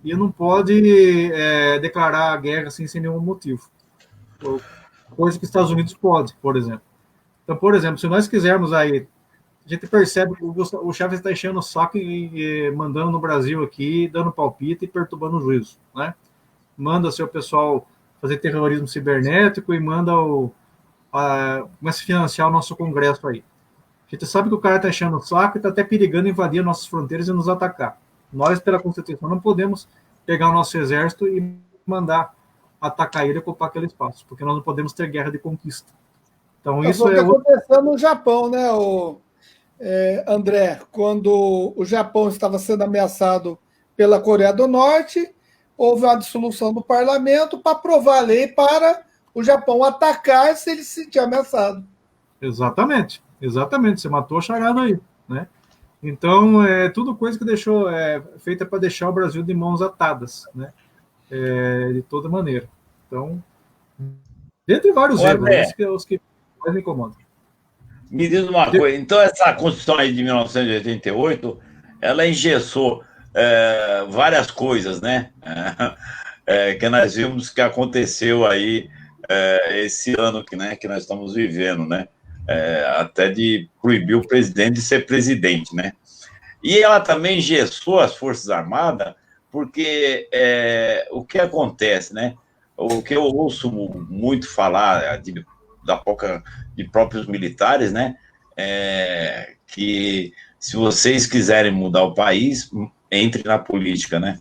E não pode declarar a guerra assim, sem nenhum motivo. Coisa que os Estados Unidos pode, por exemplo. Então, por exemplo, se nós quisermos aí, a gente percebe que o Chaves está enchendo o saco e mandando no Brasil aqui, dando palpite e perturbando o juízo, né? Manda seu pessoal fazer terrorismo cibernético e manda começa a financiar o nosso Congresso aí. A gente sabe que o cara está enchendo o saco e está até perigando invadir nossas fronteiras e nos atacar. Nós, pela Constituição, não podemos pegar o nosso exército e mandar atacar ele e ocupar aquele espaço, porque nós não podemos ter guerra de conquista. Então, isso é o que aconteceu no Japão, né, André? Quando o Japão estava sendo ameaçado pela Coreia do Norte, houve uma dissolução do parlamento para aprovar a lei para o Japão atacar se ele se sentir ameaçado. Exatamente. Você matou a charada aí, né? Então, tudo coisa que deixou feita para deixar o Brasil de mãos atadas, né? De toda maneira. Então, Dentre vários Ô, erros, André, esses que os que mais me incomodam. me diz uma coisa, então essa Constituição aí de 1988, ela engessou várias coisas, né? Que nós vimos que aconteceu aí esse ano que nós estamos vivendo, né? Até de proibir o presidente de ser presidente, né? E ela também engessou as Forças Armadas, porque o que acontece, né? O que eu ouço muito falar de próprios militares, né? Que se vocês quiserem mudar o país, entre na política, né?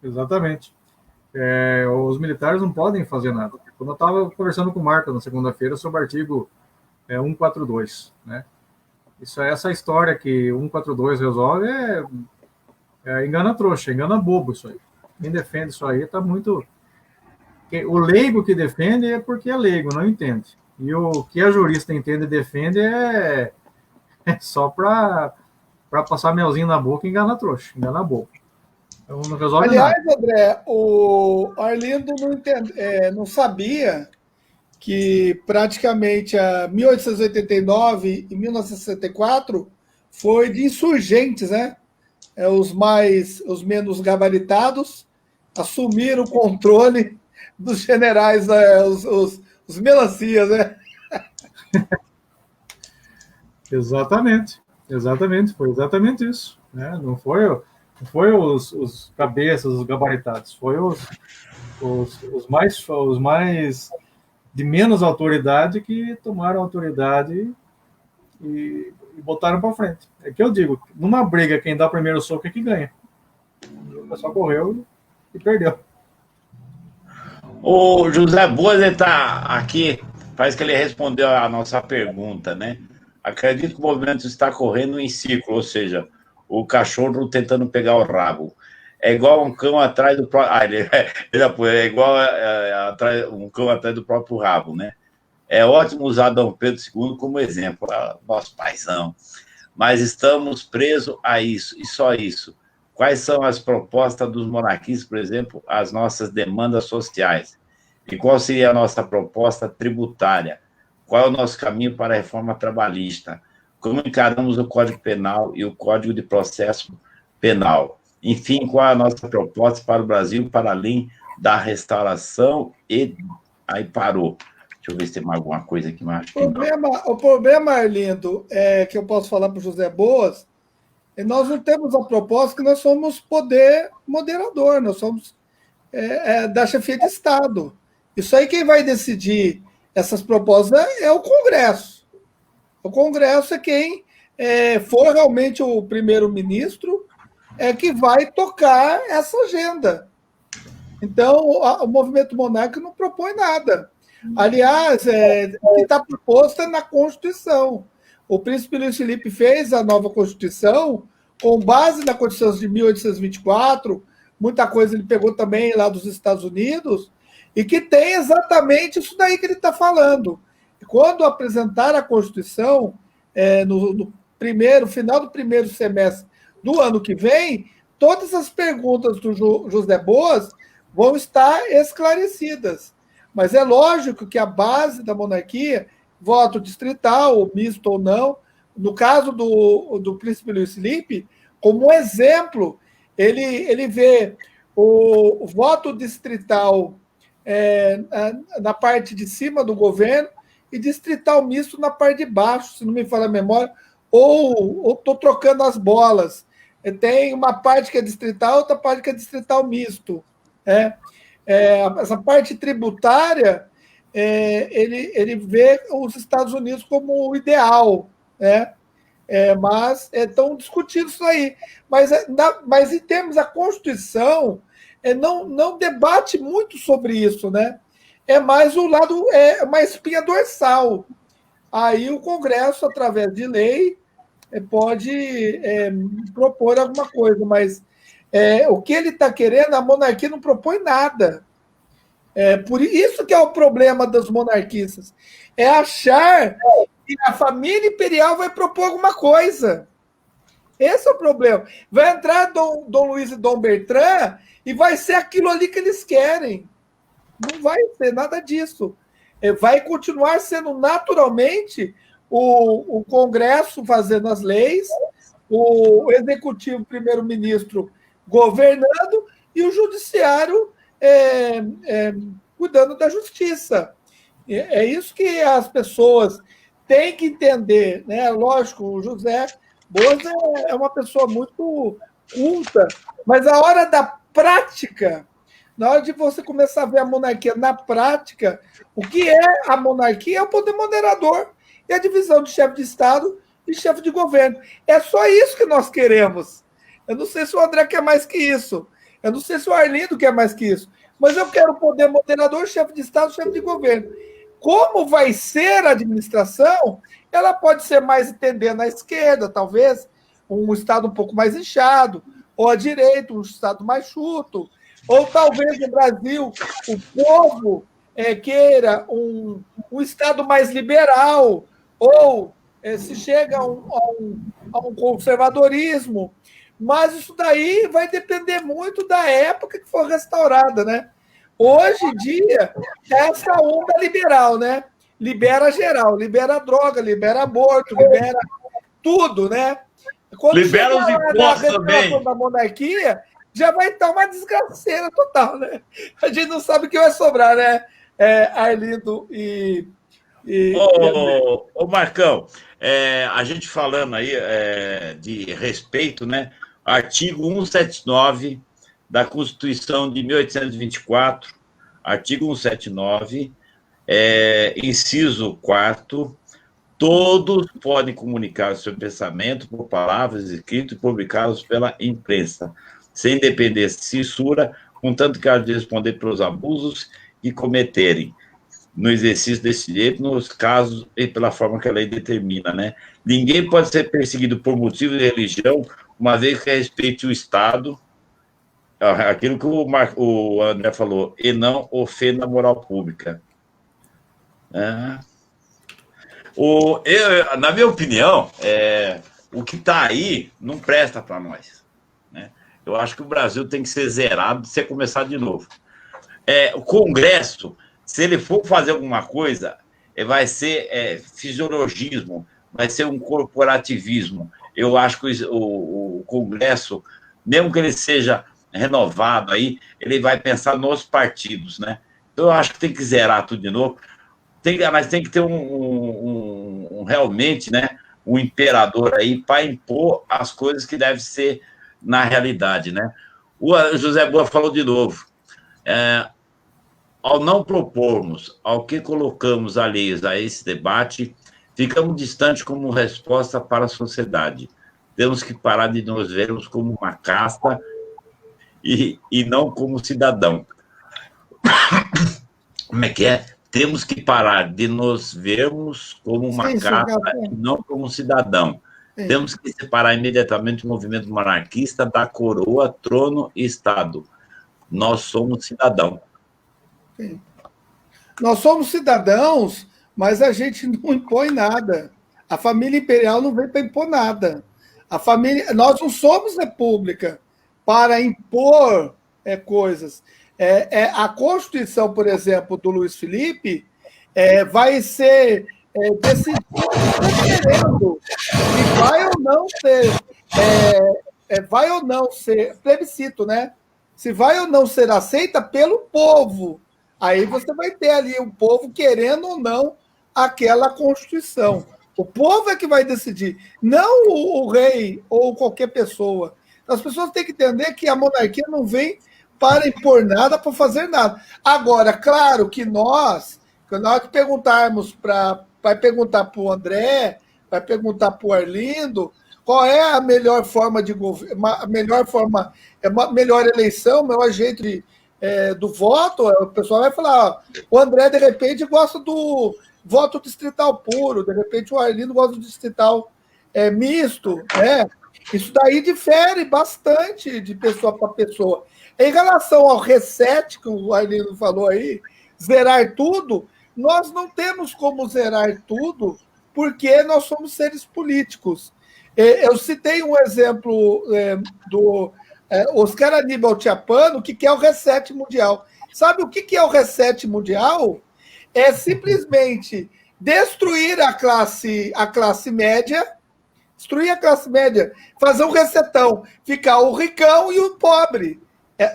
Exatamente. Os militares não podem fazer nada. Quando eu estava conversando com o Marco na segunda-feira sobre o artigo 142, né? Essa história que 142 resolve engana trouxa, engana bobo isso aí. Quem defende isso aí está muito... O leigo que defende é porque é leigo, não entende. E o que a jurista entende e defende é só para passar melzinho na boca e engana trouxa, engana bobo. Então não resolve Aliás, nada. André, o Arlindo não sabia que praticamente a 1889 e 1964 foi de insurgentes, né? Os menos gabaritados assumiram o controle dos generais, os melancias, né? Exatamente, foi exatamente isso, né? Não foi os cabeças, os gabaritados, foi os mais de menos autoridade que tomaram autoridade e botaram para frente. É que eu digo, numa briga, quem dá o primeiro soco é que ganha. O pessoal correu e perdeu. O José Boas está aqui, parece que ele respondeu a nossa pergunta, né? Acredito que o movimento está correndo em ciclo, ou seja, o cachorro tentando pegar o rabo. É igual um cão atrás do próprio. É igual um cão atrás do próprio rabo, né? É ótimo usar Dom Pedro II como exemplo, nosso paizão. Mas estamos presos a isso, e só isso. Quais são as propostas dos monarquistas, por exemplo, as nossas demandas sociais? E qual seria a nossa proposta tributária? Qual é o nosso caminho para a reforma trabalhista? Como encaramos o Código Penal e o Código de Processo Penal? Enfim, qual é a nossa proposta para o Brasil para além da restauração? E aí parou. Deixa eu ver se tem mais alguma coisa aqui mais. O problema, Arlindo, que eu posso falar para o José Boas, nós não temos a proposta que nós somos poder moderador, nós somos da chefia de Estado. Isso aí quem vai decidir essas propostas é o Congresso. O Congresso é quem for realmente o primeiro-ministro que vai tocar essa agenda. Então, o movimento monárquico não propõe nada. Aliás, o que está proposto é na Constituição. O príncipe Luiz Felipe fez a nova Constituição com base na Constituição de 1824, muita coisa ele pegou também lá dos Estados Unidos, e que tem exatamente isso daí que ele está falando. Quando apresentar a Constituição, no final do primeiro semestre do ano que vem, todas as perguntas do José Boas vão estar esclarecidas. Mas é lógico que a base da monarquia, voto distrital, misto ou não, no caso do príncipe Luiz Felipe, como um exemplo, ele vê o voto distrital na parte de cima do governo e distrital misto na parte de baixo, se não me falha a memória, ou estou trocando as bolas. Tem uma parte que é distrital, outra parte que é distrital misto. Essa parte tributária, ele vê os Estados Unidos como o ideal, né? Mas estão discutindo isso aí. Mas em termos da Constituição, não debate muito sobre isso, né? É mais o lado, uma espinha dorsal. Aí o Congresso, através de lei, pode propor alguma coisa, mas o que ele está querendo, a monarquia não propõe nada. Por isso que é o problema dos monarquistas. É achar que a família imperial vai propor alguma coisa. Esse é o problema. Vai entrar Dom Luiz e Dom Bertrand e vai ser aquilo ali que eles querem. Não vai ser nada disso. Vai continuar sendo naturalmente o Congresso fazendo as leis, o Executivo, primeiro-ministro, governando e o Judiciário cuidando da justiça. É isso que as pessoas têm que entender, né? Lógico, o José Boza é uma pessoa muito culta, mas a hora da prática, na hora de você começar a ver a monarquia na prática, o que é a monarquia é o poder moderador e a divisão de chefe de Estado e chefe de governo. É só isso que nós queremos. Eu não sei se o André quer mais que isso. Eu não sei se o Arlindo quer mais que isso. Mas eu quero poder moderador, chefe de Estado, chefe de governo. Como vai ser a administração, ela pode ser mais entendendo à esquerda, talvez, um Estado um pouco mais inchado, ou à direita, um Estado mais chuto, ou talvez no Brasil o povo queira um Estado mais liberal, ou se chega a um conservadorismo. Mas isso daí vai depender muito da época que for restaurada, né? Hoje em dia, essa onda liberal, né? Libera geral, libera droga, libera aborto, libera tudo, né? Quando libera os impostos também. Da monarquia, já vai estar uma desgraceira total, né? A gente não sabe o que vai sobrar, né? Arlindo e Ô, Marcão, a gente falando aí de respeito, né? Artigo 179 da Constituição de 1824, artigo 179, inciso 4º, todos podem comunicar o seu pensamento por palavras, escrito e publicados pela imprensa, sem depender de censura, contanto que haja de responder pelos abusos que cometerem no exercício desse direito, nos casos e pela forma que a lei determina, né? Ninguém pode ser perseguido por motivo de religião, uma vez que respeite o Estado, aquilo que o André falou, e não ofenda a moral pública. Na minha opinião, o que está aí não presta para nós, né? Eu acho que o Brasil tem que ser zerado e ser começar de novo. O Congresso, se ele for fazer alguma coisa, vai ser fisiologismo, vai ser um corporativismo. Eu acho que o Congresso, mesmo que ele seja renovado aí, ele vai pensar nos partidos, né? Então, eu acho que tem que zerar tudo de novo. Mas tem que ter realmente, né, um imperador aí para impor as coisas que devem ser na realidade, né? O José Boa falou de novo. Ao não propormos, ao que colocamos alheios a esse debate, ficamos distantes como resposta para a sociedade. Temos que parar de nos vermos como uma casta e não como cidadão. Como é que é? Temos que parar de nos vermos como uma casta e não como cidadão. Sim. Temos que separar imediatamente o movimento monarquista da coroa, trono e Estado. Nós somos cidadãos. Sim. Nós somos cidadãos, mas a gente não impõe nada. A família imperial não vem para impor nada. Nós não somos república para impor coisas. A Constituição, por exemplo, do Luiz Felipe, vai ser decidida referendo se vai ou não ser plebiscito, né? Se vai ou não ser aceita pelo povo. Aí você vai ter ali o povo querendo ou não aquela Constituição. O povo é que vai decidir, não o rei ou qualquer pessoa. As pessoas têm que entender que a monarquia não vem para impor nada, para fazer nada. Agora, claro que nós perguntarmos vai perguntar para o André, vai perguntar para o Arlindo, qual é a melhor forma de governo, a melhor eleição, o melhor jeito do voto, o pessoal vai falar, o André, de repente, gosta do voto distrital puro, de repente o Arlindo gosta do distrital misto, né? Isso daí difere bastante de pessoa para pessoa. Em relação ao reset, que o Arlindo falou aí, zerar tudo, nós não temos como zerar tudo, porque nós somos seres políticos. Eu citei um exemplo do Oscar Aníbal Tchapano, que quer o reset mundial. Sabe o que é o reset mundial? É simplesmente destruir a classe média, destruir a classe média, fazer um resetão, ficar o ricão e o pobre.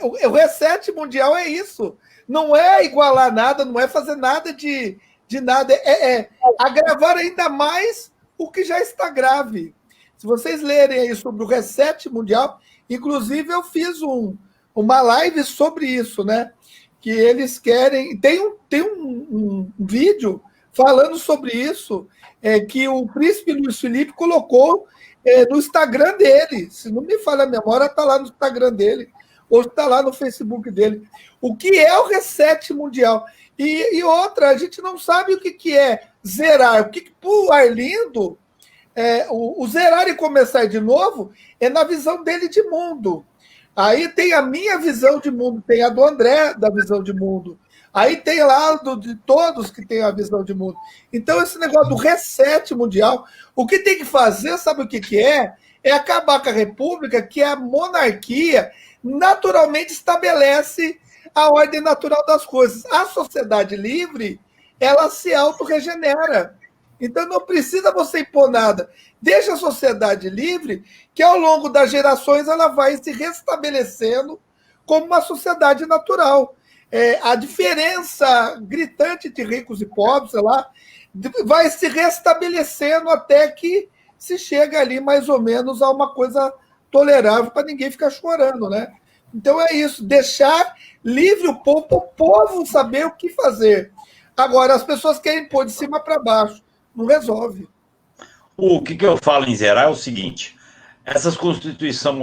O reset mundial é isso. Não é igualar nada, não é fazer nada de nada, é agravar ainda mais o que já está grave. Se vocês lerem aí sobre o reset mundial, inclusive eu fiz uma live sobre isso, né? Que eles querem. Tem um vídeo falando sobre isso, que o príncipe Luiz Felipe colocou no Instagram dele. Se não me falha a memória, está lá no Instagram dele, ou está lá no Facebook dele. O que é o reset mundial? E outra, a gente não sabe o que é zerar. O que para o Arlindo, o zerar e começar de novo é na visão dele de mundo. Aí tem a minha visão de mundo, tem a do André da visão de mundo. Aí tem lá de todos que tem a visão de mundo. Então, esse negócio do reset mundial, o que tem que fazer, sabe o que é? É acabar com a república, que a monarquia naturalmente estabelece a ordem natural das coisas. A sociedade livre, ela se autorregenera. Então, não precisa você impor nada. Deixa a sociedade livre, que ao longo das gerações ela vai se restabelecendo como uma sociedade natural. A diferença gritante de ricos e pobres, sei lá, vai se restabelecendo até que se chega ali mais ou menos a uma coisa tolerável para ninguém ficar chorando, né? Então é isso, deixar livre o povo saber o que fazer. Agora, as pessoas querem pôr de cima para baixo, não resolve. O que eu falo em zerar é o seguinte: essas constituição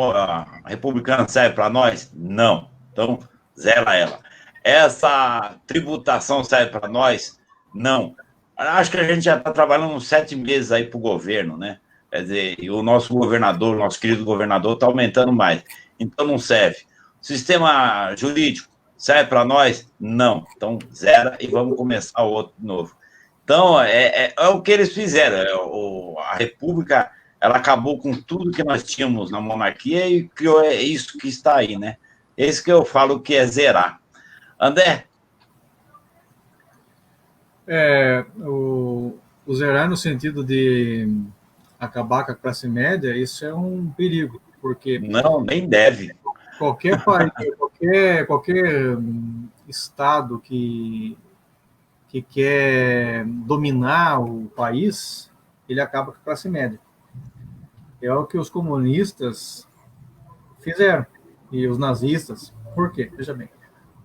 republicana serve para nós? Não. Então, zera ela. Essa tributação serve para nós? Não. Acho que a gente já está trabalhando uns 7 meses aí para o governo, né? Quer dizer, e o nosso governador, o nosso querido governador, está aumentando mais. Então, não serve. Sistema jurídico serve para nós? Não. Então, zera e vamos começar o outro de novo. Então, é o que eles fizeram. A República, ela acabou com tudo que nós tínhamos na monarquia e criou isso que está aí, né? Esse que eu falo que é zerar. André? O zerar no sentido de acabar com a classe média, isso é um perigo, porque... Não, nem deve. Qualquer país, qualquer estado que quer dominar o país, ele acaba com a classe média. É o que os comunistas fizeram, e os nazistas. Por quê? Veja bem,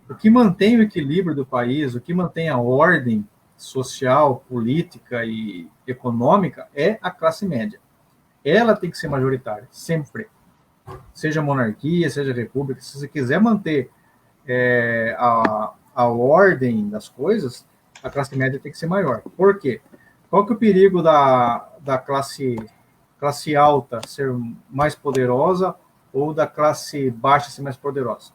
o que mantém o equilíbrio do país, o que mantém a ordem social, política e econômica é a classe média. Ela tem que ser majoritária, sempre. Seja monarquia, seja república, se você quiser manter a ordem das coisas, a classe média tem que ser maior. Por quê? Qual que é o perigo da classe alta ser mais poderosa ou da classe baixa ser mais poderosa?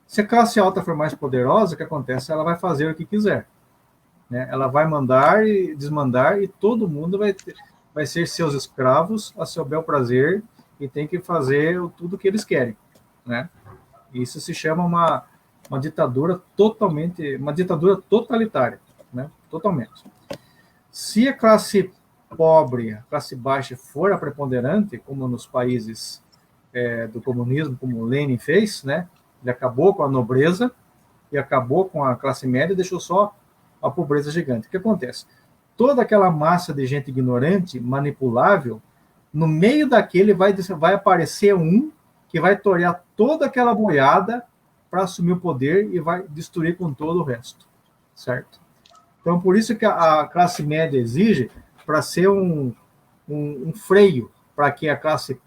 Se a classe alta for mais poderosa, o que acontece? Ela vai fazer o que quiser, né? Ela vai mandar e desmandar e todo mundo vai ser seus escravos a seu bel prazer e tem que fazer tudo o que eles querem, né? Isso se chama uma ditadura totalitária, né? Totalmente. Se a classe pobre, a classe baixa for a preponderante, como nos países do comunismo, como o Lenin fez, né? Ele acabou com a nobreza e acabou com a classe média e deixou só a pobreza gigante. O que acontece? Toda aquela massa de gente ignorante, manipulável, no meio daquele vai aparecer um que vai torear toda aquela boiada para assumir o poder e vai destruir com todo o resto, certo? Então, por isso que a classe média exige para ser um freio para que a classe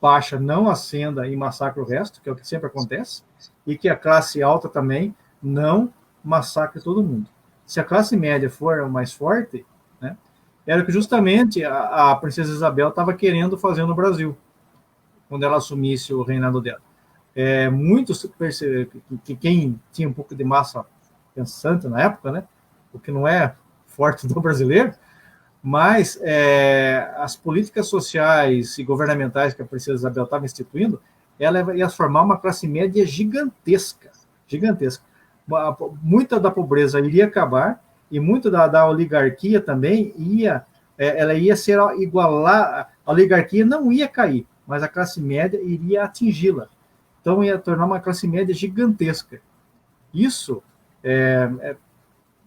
baixa não ascenda e massacre o resto, que é o que sempre acontece, e que a classe alta também não massacre todo mundo. Se a classe média for mais forte, né, era o que justamente a princesa Isabel estava querendo fazer no Brasil, quando ela assumisse o reinado dela. Muitos que quem tinha um pouco de massa pensante na época, né, o que não é forte do brasileiro, mas as políticas sociais e governamentais que a princesa Isabel estava instituindo, ela ia formar uma classe média gigantesca, gigantesca. muita da pobreza iria acabar e muito da oligarquia também ela ia ser igualar, a oligarquia não ia cair, mas a classe média iria atingi-la. Então ia tornar uma classe média gigantesca. Isso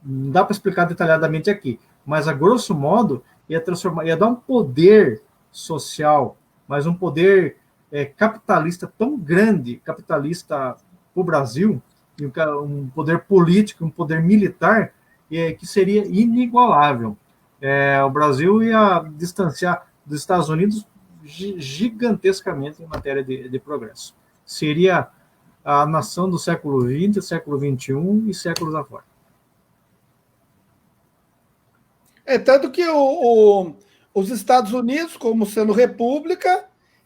não dá para explicar detalhadamente aqui, mas a grosso modo ia dar um poder social, mas um poder capitalista tão grande, capitalista para o Brasil, um poder político, um poder militar, que seria inigualável. O Brasil ia distanciar dos Estados Unidos gigantescamente em matéria de progresso. Seria a nação do século XX, século XXI e séculos afora. Tanto que os Estados Unidos, como sendo república,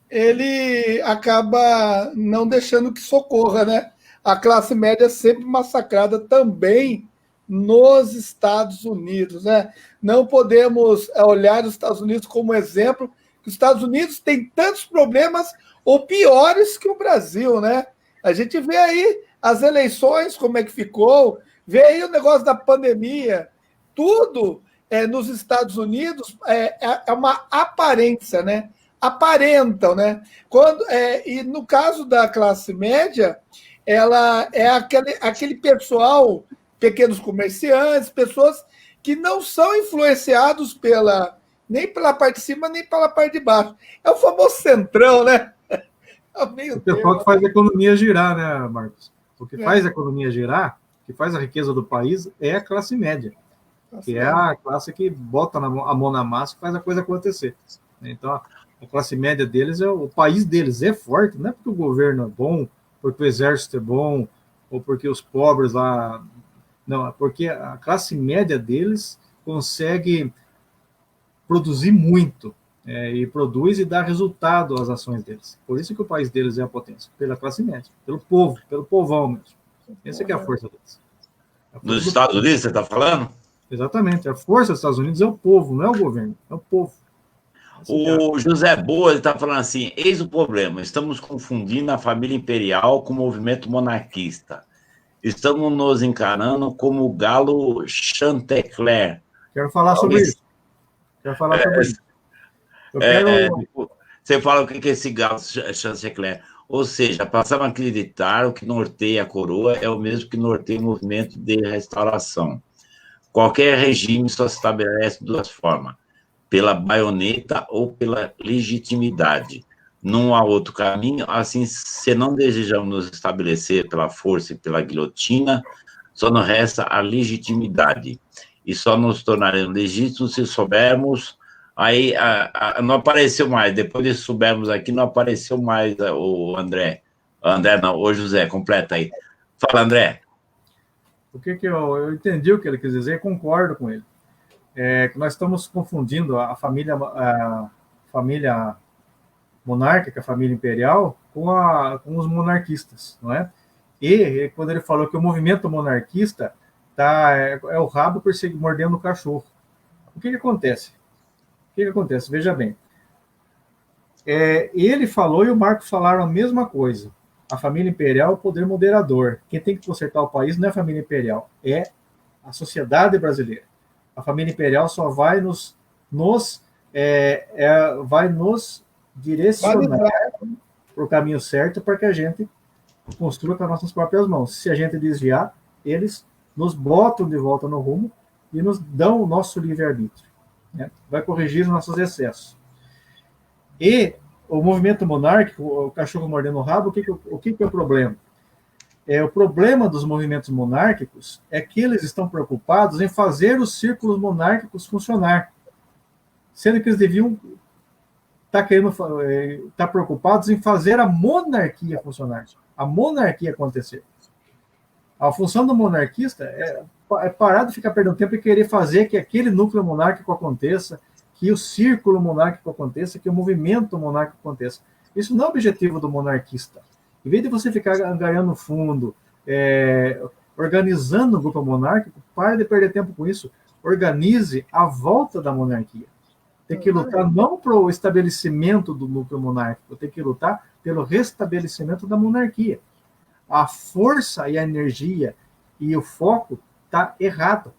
ele acaba não deixando que socorra, né? A classe média é sempre massacrada também nos Estados Unidos, né? Não podemos olhar os Estados Unidos como exemplo, que os Estados Unidos têm tantos problemas ou piores que o Brasil, né? A gente vê aí as eleições, como é que ficou, vê aí o negócio da pandemia, tudo nos Estados Unidos é uma aparência, né? Aparentam, né? E no caso da classe média, ela é aquele pessoal, pequenos comerciantes, pessoas que não são influenciados nem pela parte de cima, nem pela parte de baixo. É o famoso centrão, né? O pessoal que faz a economia girar, né, Marcos? O que faz a economia girar, que faz a riqueza do país, é a classe média, que é a classe que bota a mão na massa e faz a coisa acontecer. Então, a classe média deles, o país deles é forte, não é porque o governo é bom, porque o exército é bom, ou porque os pobres lá... Não, é porque a classe média deles consegue produzir muito, e produz e dá resultado às ações deles. Por isso que o país deles é a potência, pela classe média, pelo povo, pelo povão mesmo. Essa que é a força deles. Nos Estados Unidos, você está falando? Exatamente. A força dos Estados Unidos é o povo, não é o governo, é o povo. O José Boa está falando assim, eis o problema, estamos confundindo a família imperial com o movimento monarquista. Estamos nos encarando como o galo Chantecler. Quero falar sobre isso. Você fala o que é esse galo Chantecler? Ou seja, passamos a acreditar o que norteia a coroa é o mesmo que norteia o movimento de restauração. Qualquer regime só se estabelece de duas formas, pela baioneta ou pela legitimidade. Não há outro caminho, assim, se não desejamos nos estabelecer pela força e pela guilhotina, só nos resta a legitimidade. E só nos tornaremos legítimos se soubermos. Aí não apareceu mais, depois de soubermos aqui, não apareceu mais o André. André não, o José, completa aí. Fala, André. O que eu entendi o que ele quis dizer e concordo com ele. Que nós estamos confundindo a família monárquica, a família imperial, com os monarquistas, não é? E quando ele falou que o movimento monarquista é o rabo mordendo o cachorro. O que acontece? Veja bem. Ele falou e o Marcos falaram a mesma coisa. A família imperial é o poder moderador. Quem tem que consertar o país não é a família imperial, é a sociedade brasileira. A família imperial só vai nos direcionar para o caminho certo para que a gente construa com as nossas próprias mãos. Se a gente desviar, eles nos botam de volta no rumo e nos dão o nosso livre-arbítrio, né? Vai corrigir os nossos excessos. E o movimento monárquico, o cachorro mordendo o rabo, o que é o problema? O problema dos movimentos monárquicos é que eles estão preocupados em fazer os círculos monárquicos funcionar, sendo que eles deviam estar preocupados em fazer a monarquia funcionar, a monarquia acontecer. A função do monarquista é parar de ficar perdendo tempo e querer fazer que aquele núcleo monárquico aconteça, que o círculo monárquico aconteça, que o movimento monárquico aconteça. Isso não é o objetivo do monarquista. Em vez de você ficar angariando fundo, organizando um grupo monárquico, pare de perder tempo com isso. Organize a volta da monarquia. Tem que lutar não para o estabelecimento do núcleo monárquico, tem que lutar pelo restabelecimento da monarquia. A força e a energia E o foco está errado.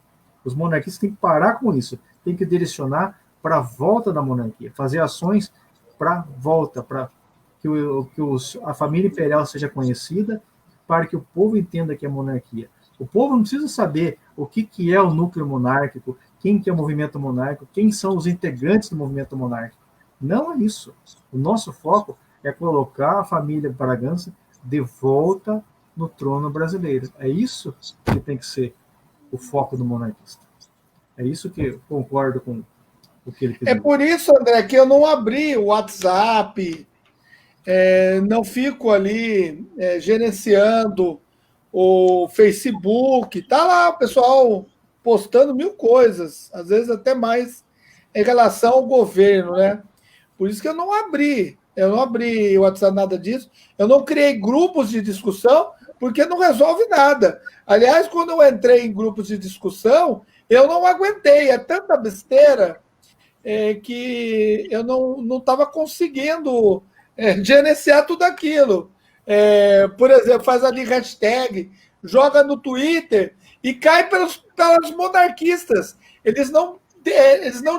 Os monarquistas têm que parar com isso, têm que direcionar para a volta da monarquia, fazer ações para a volta, para que a família imperial seja conhecida, para que o povo entenda que é monarquia. O povo não precisa saber o que é o núcleo monárquico, quem que é o movimento monárquico, quem são os integrantes do movimento monárquico. Não é isso. O nosso foco é colocar a família Bragança de volta no trono brasileiro. É isso que tem que ser o foco do monarquista. É isso que eu concordo com o que ele pediu. É por isso, André, que eu não abri o WhatsApp, não fico ali gerenciando o Facebook. Tá lá o pessoal postando 1000 coisas, às vezes até mais em relação ao governo, né? Por isso que eu não abri o WhatsApp, nada disso. Eu não criei grupos de discussão, porque não resolve nada. Aliás, quando eu entrei em grupos de discussão, eu não aguentei. É tanta besteira que eu não estava conseguindo gerenciar tudo aquilo. Por exemplo, faz ali hashtag, joga no Twitter e cai pelas monarquistas. Eles não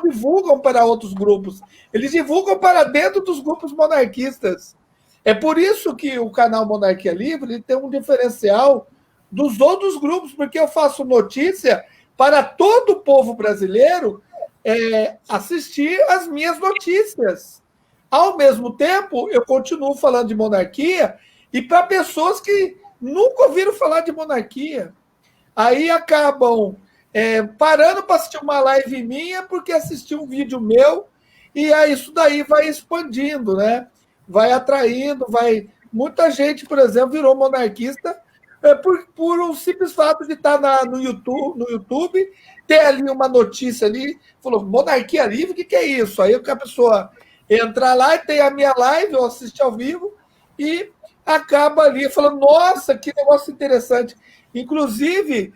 divulgam para outros grupos, eles divulgam para dentro dos grupos monarquistas. É por isso que o canal Monarquia Livre tem um diferencial dos outros grupos, porque eu faço notícia para todo o povo brasileiro assistir as minhas notícias. Ao mesmo tempo, eu continuo falando de monarquia e para pessoas que nunca ouviram falar de monarquia. Aí acabam parando para assistir uma live minha porque assistiu um vídeo meu e aí isso daí vai expandindo, né? Vai atraindo, muita gente, por exemplo, virou monarquista por um simples fato de estar no YouTube, ter ali uma notícia ali, falou, Monarquia Livre, o que é isso? Aí a pessoa entra lá e tem a minha live, eu assisto ao vivo, e acaba ali falando, nossa, que negócio interessante. Inclusive,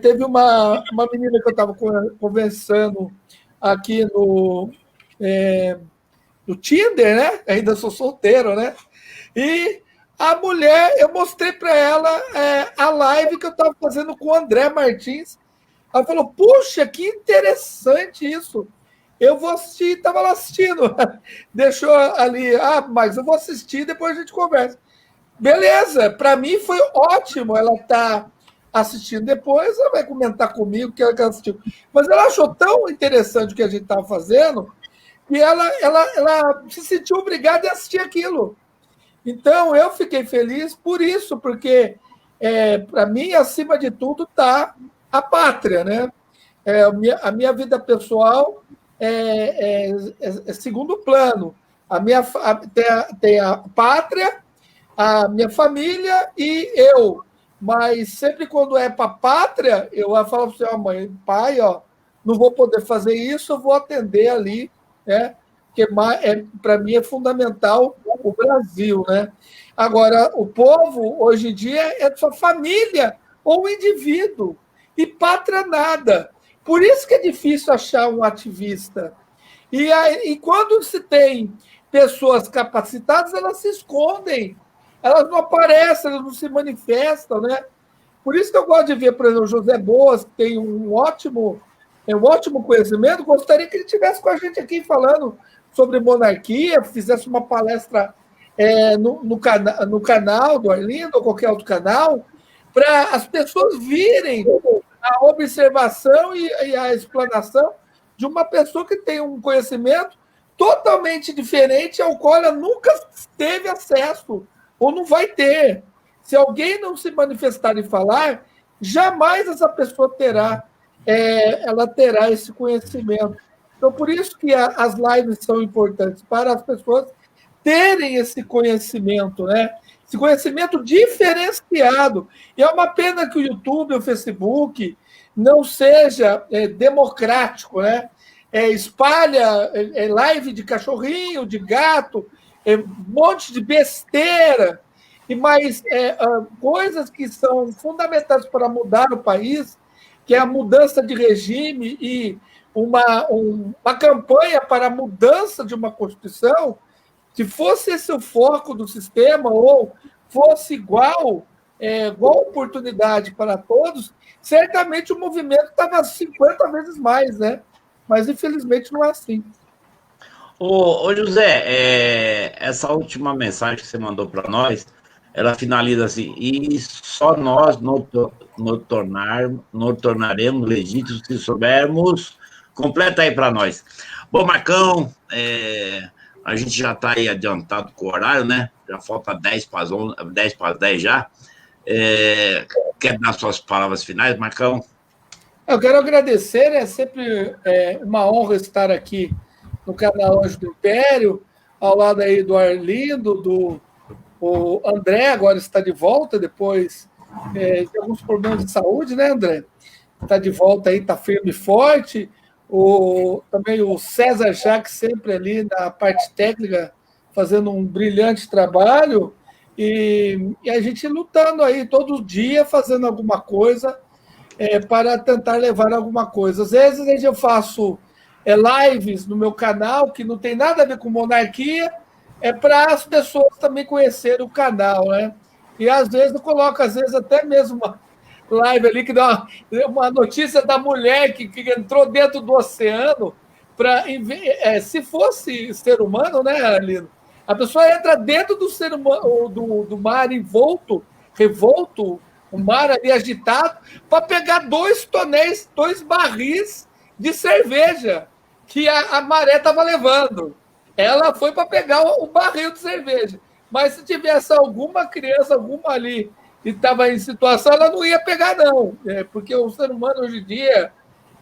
teve uma menina que eu estava conversando aqui no Tinder, né? Ainda sou solteiro, né? E a mulher, eu mostrei para ela a live que eu estava fazendo com o André Martins. Ela falou, puxa, que interessante isso. Eu vou assistir, estava lá assistindo. Deixou ali, mas eu vou assistir, depois a gente conversa. Beleza, para mim foi ótimo ela estar assistindo depois, ela vai comentar comigo que ela assistiu. Mas ela achou tão interessante o que a gente estava fazendo que ela se sentiu obrigada a assistir aquilo. Então, eu fiquei feliz por isso, porque, para mim, acima de tudo, está a pátria, né? A minha vida pessoal é segundo plano. Tem a pátria, a minha família e eu. Mas sempre quando é para a pátria, eu falo para você, mãe, pai, não vou poder fazer isso, eu vou atender ali, né? Porque para mim é fundamental o Brasil, né? Agora, o povo, hoje em dia, é sua família ou indivíduo, e pátria nada. Por isso que é difícil achar um ativista. E quando se tem pessoas capacitadas, elas se escondem, elas não aparecem, elas não se manifestam, né? Por isso que eu gosto de ver, por exemplo, o José Boas, que tem um ótimo conhecimento, gostaria que ele estivesse com a gente aqui falando sobre monarquia, fizesse uma palestra no canal do Arlindo ou qualquer outro canal, para as pessoas virem a observação e a explanação de uma pessoa que tem um conhecimento totalmente diferente ao qual ela nunca teve acesso ou não vai ter. Se alguém não se manifestar e falar, jamais essa pessoa terá esse conhecimento. Então, por isso que as lives são importantes, para as pessoas terem esse conhecimento, né? Esse conhecimento diferenciado. E é uma pena que o YouTube, o Facebook, não seja democrático, né? Espalha live de cachorrinho, de gato, um monte de besteira, mas coisas que são fundamentais para mudar o país, que é a mudança de regime e uma campanha para a mudança de uma Constituição. Se fosse esse o foco do sistema ou fosse igual, igual oportunidade para todos, certamente o movimento estava 50 vezes mais, né? Mas, infelizmente, não é assim. Ô José, essa última mensagem que você mandou para nós, ela finaliza assim, e só nós nos tornaremos legítimos se soubermos. Completa aí para nós. Bom, Marcão, a gente já está aí adiantado com o horário, né? Já falta 10 para as 11, 10 para as 10 já. Quer dar suas palavras finais, Marcão? Eu quero agradecer, é sempre uma honra estar aqui no canal Anjo do Império, ao lado aí do Arlindo, o André agora está de volta, depois de alguns problemas de saúde, né, André? Está de volta aí, está firme e forte. Também o César Jacques sempre ali na parte técnica, fazendo um brilhante trabalho, e a gente lutando aí todo dia, fazendo alguma coisa para tentar levar alguma coisa. Às vezes eu faço lives no meu canal, que não tem nada a ver com monarquia, para as pessoas também conhecerem o canal, né? E às vezes eu coloco, até mesmo uma live ali que dá uma notícia da mulher que entrou dentro do oceano se fosse ser humano, né, Arlindo? A pessoa entra dentro do ser humano, do mar revolto, o mar ali agitado, para pegar 2 tonéis, 2 barris de cerveja que a maré estava levando. Ela foi para pegar o barril de cerveja. Mas se tivesse alguma criança, alguma ali, que estava em situação, ela não ia pegar, não. Porque o ser humano, hoje em dia,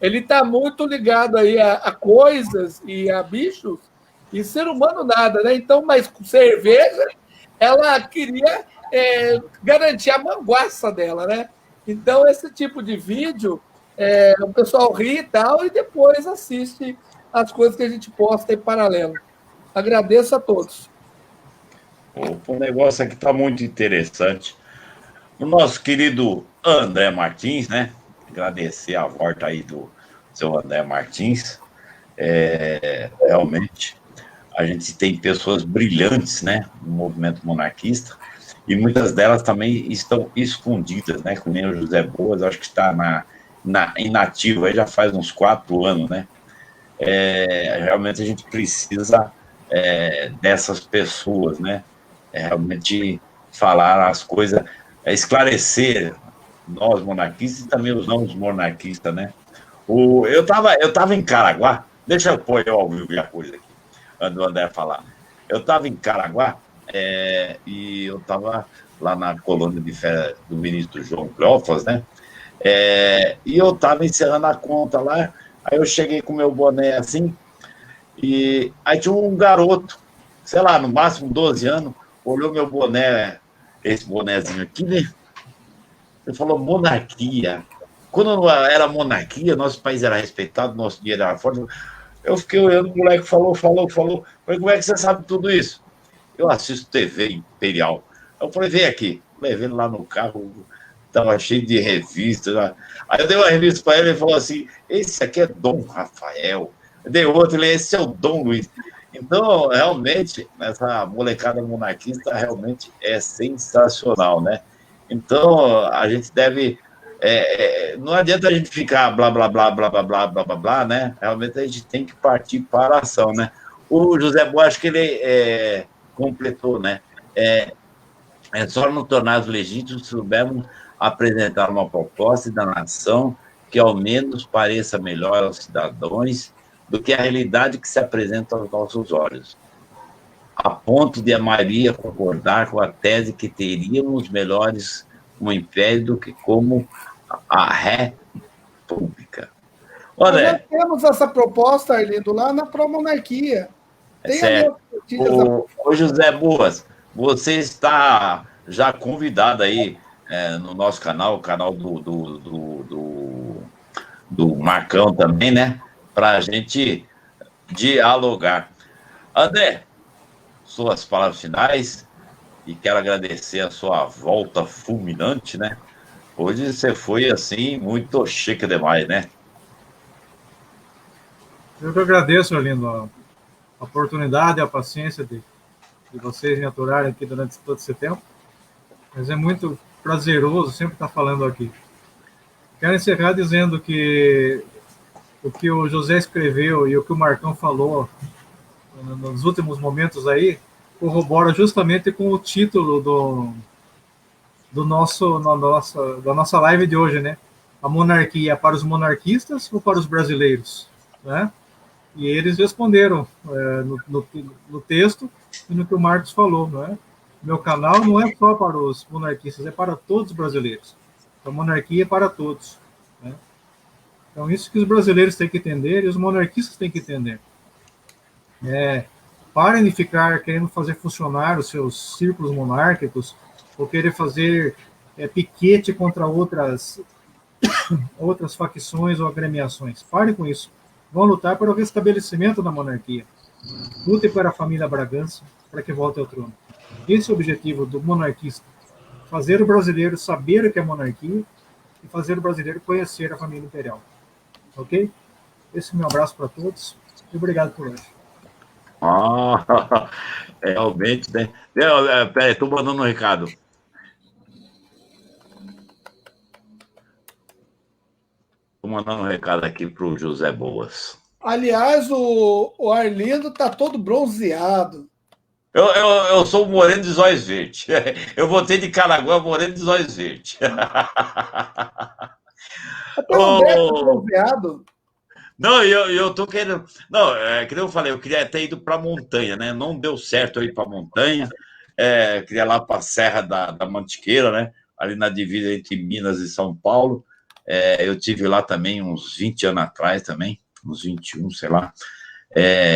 ele está muito ligado aí a coisas e a bichos, e ser humano nada, né? Então, mas com cerveja, ela queria garantir a manguaça dela, né? Então, esse tipo de vídeo, o pessoal ri e tal, e depois assiste as coisas que a gente posta em paralelo. Agradeço a todos. O negócio aqui está muito interessante. O nosso querido André Martins, né? Agradecer a volta aí do seu André Martins. Realmente, a gente tem pessoas brilhantes, né? No movimento monarquista, e muitas delas também estão escondidas, né? Como nem o José Boas, acho que está inativo aí já faz uns 4 anos, né? Realmente a gente precisa dessas pessoas, né? Realmente falar as coisas, esclarecer nós monarquistas e também os não monarquistas, né? Eu tava em Caraguá, deixa eu pôr eu ao vivo a coisa aqui, antes do André falar. Eu estava em Caraguá e eu estava lá na colônia de férias do ministro João Cleófas, né? E eu estava encerrando a conta lá, aí eu cheguei com meu boné assim, e aí tinha um garoto, sei lá, no máximo 12 anos, olhou meu boné, esse bonézinho aqui, né? Ele falou, monarquia. Quando era monarquia, nosso país era respeitado, nosso dinheiro era forte. Eu fiquei olhando, o moleque falou. Falei, como é que você sabe tudo isso? Eu assisto TV Imperial. Eu falei, vem aqui. Levei ele lá no carro, estava cheio de revistas. Aí eu dei uma revista para ele e falou assim, esse aqui é Dom Rafael. Eu dei outro, esse é o Dom Luiz. Então, realmente, essa molecada monarquista realmente é sensacional, né? Então, a gente deve... não adianta a gente ficar blá, blá, blá, blá, blá, blá, blá, blá, blá, né? Realmente a gente tem que partir para a ação, né? O José Boas, acho que ele completou, né? É só nos tornar legítimos se soubermos apresentar uma proposta da nação que ao menos pareça melhor aos cidadãos do que a realidade que se apresenta aos nossos olhos, a ponto de a maioria concordar com a tese que teríamos melhores como império do que como a república. Olha, nós temos essa proposta, Arlindo, lá na pró-monarquia. Ô José Boas, você está já convidado aí no nosso canal, o canal do Marcão também, né? Para a gente dialogar. André, suas palavras finais, e quero agradecer a sua volta fulminante, né? Hoje você foi, assim, muito chique demais, né? Eu que agradeço, Arlindo, a oportunidade e a paciência de vocês me aturarem aqui durante todo esse tempo. Mas é muito prazeroso sempre estar falando aqui. Quero encerrar dizendo que o que o José escreveu e o que o Marcão falou nos últimos momentos aí corrobora justamente com o título da nossa live de hoje, né? A monarquia para os monarquistas ou para os brasileiros, né? E eles responderam no texto e no que o Marcos falou, né? Meu canal não é só para os monarquistas, é para todos os brasileiros. A monarquia é para todos, né? Então, isso que os brasileiros têm que entender e os monarquistas têm que entender. Parem de ficar querendo fazer funcionar os seus círculos monárquicos ou querer fazer piquete contra outras facções ou agremiações. Parem com isso. Vão lutar para o restabelecimento da monarquia. Lutem para a família Bragança para que volte ao trono. Esse é o objetivo do monarquista. Fazer o brasileiro saber o que é monarquia e fazer o brasileiro conhecer a família imperial. Ok? Esse é o meu abraço para todos e obrigado por hoje. Realmente, né? Peraí, estou mandando um recado. Estou mandando um recado aqui para o José Boas. Aliás, o Arlindo está todo bronzeado. Eu sou moreno de zóis verdes. Eu voltei de Caraguá moreno de zóis verdes. Até o André tá bronzeado. Não, eu tô querendo. Não, que eu falei, eu queria ter ido para a montanha, né? Não deu certo eu ir para a montanha. Queria ir lá para a Serra da Mantiqueira, né? Ali na divisa entre Minas e São Paulo. Eu tive lá também uns 20 anos atrás também, uns 21, sei lá.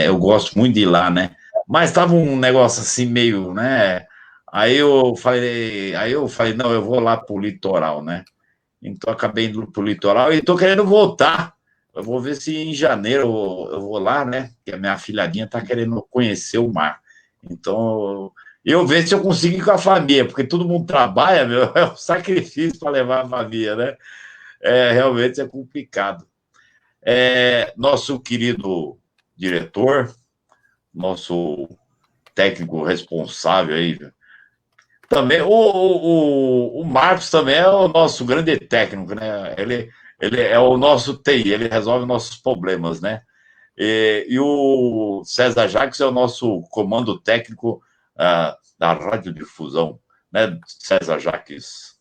Eu gosto muito de ir lá, né? Mas tava um negócio assim meio, né? Aí eu falei, não, eu vou lá pro litoral, né? Então acabei indo pro litoral e tô querendo voltar. Eu vou ver se em janeiro eu vou lá, né? Porque a minha filhadinha tá querendo conhecer o mar. Então, eu ver se eu consigo ir com a família, porque todo mundo trabalha, meu, é um sacrifício para levar a família, né? Realmente é complicado. Nosso querido diretor, nosso técnico responsável aí, também, o Marcos também é o nosso grande técnico, né? Ele é o nosso TI, ele resolve nossos problemas, né? E o César Jacques é o nosso comando técnico da radiodifusão, né, César Jacques?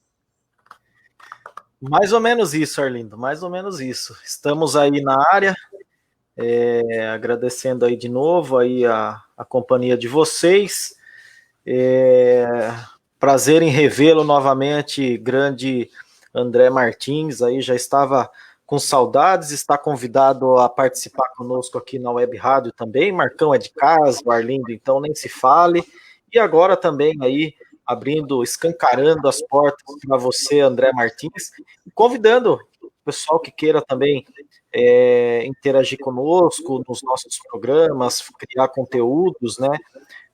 Mais ou menos isso, Arlindo, mais ou menos isso. Estamos aí na área, agradecendo aí de novo aí a companhia de vocês. Prazer em revê-lo novamente, grande André Martins, aí já estava com saudades, está convidado a participar conosco aqui na Web Rádio também. Marcão é de casa, o Arlindo, então nem se fale. E agora também aí escancarando as portas para você, André Martins, convidando o pessoal que queira também interagir conosco nos nossos programas, criar conteúdos, né?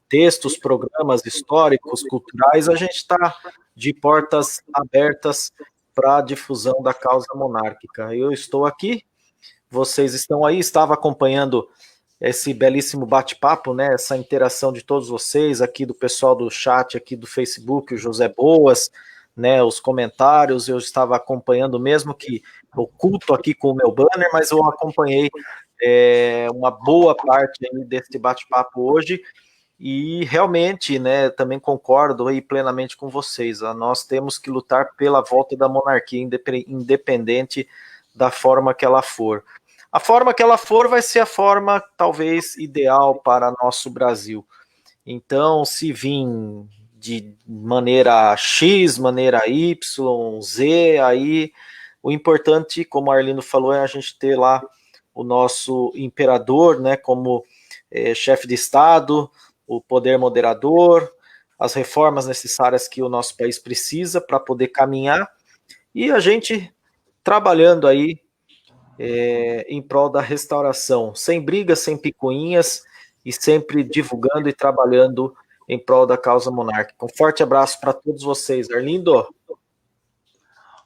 Textos, programas históricos, culturais, a gente está de portas abertas para a difusão da causa monárquica. Eu estou aqui, vocês estão aí, estava acompanhando esse belíssimo bate-papo, né, essa interação de todos vocês, aqui do pessoal do chat, aqui do Facebook, o José Boas, né, os comentários, eu estava acompanhando mesmo que oculto aqui com o meu banner, mas eu acompanhei uma boa parte aí desse bate-papo hoje, e realmente, né, também concordo aí plenamente com vocês, nós temos que lutar pela volta da monarquia, independente da forma que ela for. A forma que ela for vai ser a forma, talvez, ideal para nosso Brasil. Então, se vir de maneira X, maneira Y, Z, aí o importante, como a Arlindo falou, é a gente ter lá o nosso imperador, né, como chefe de Estado, o poder moderador, as reformas necessárias que o nosso país precisa para poder caminhar, e a gente trabalhando aí em prol da restauração, sem brigas, sem picuinhas, e sempre divulgando e trabalhando em prol da causa monárquica. Um forte abraço para todos vocês. Arlindo?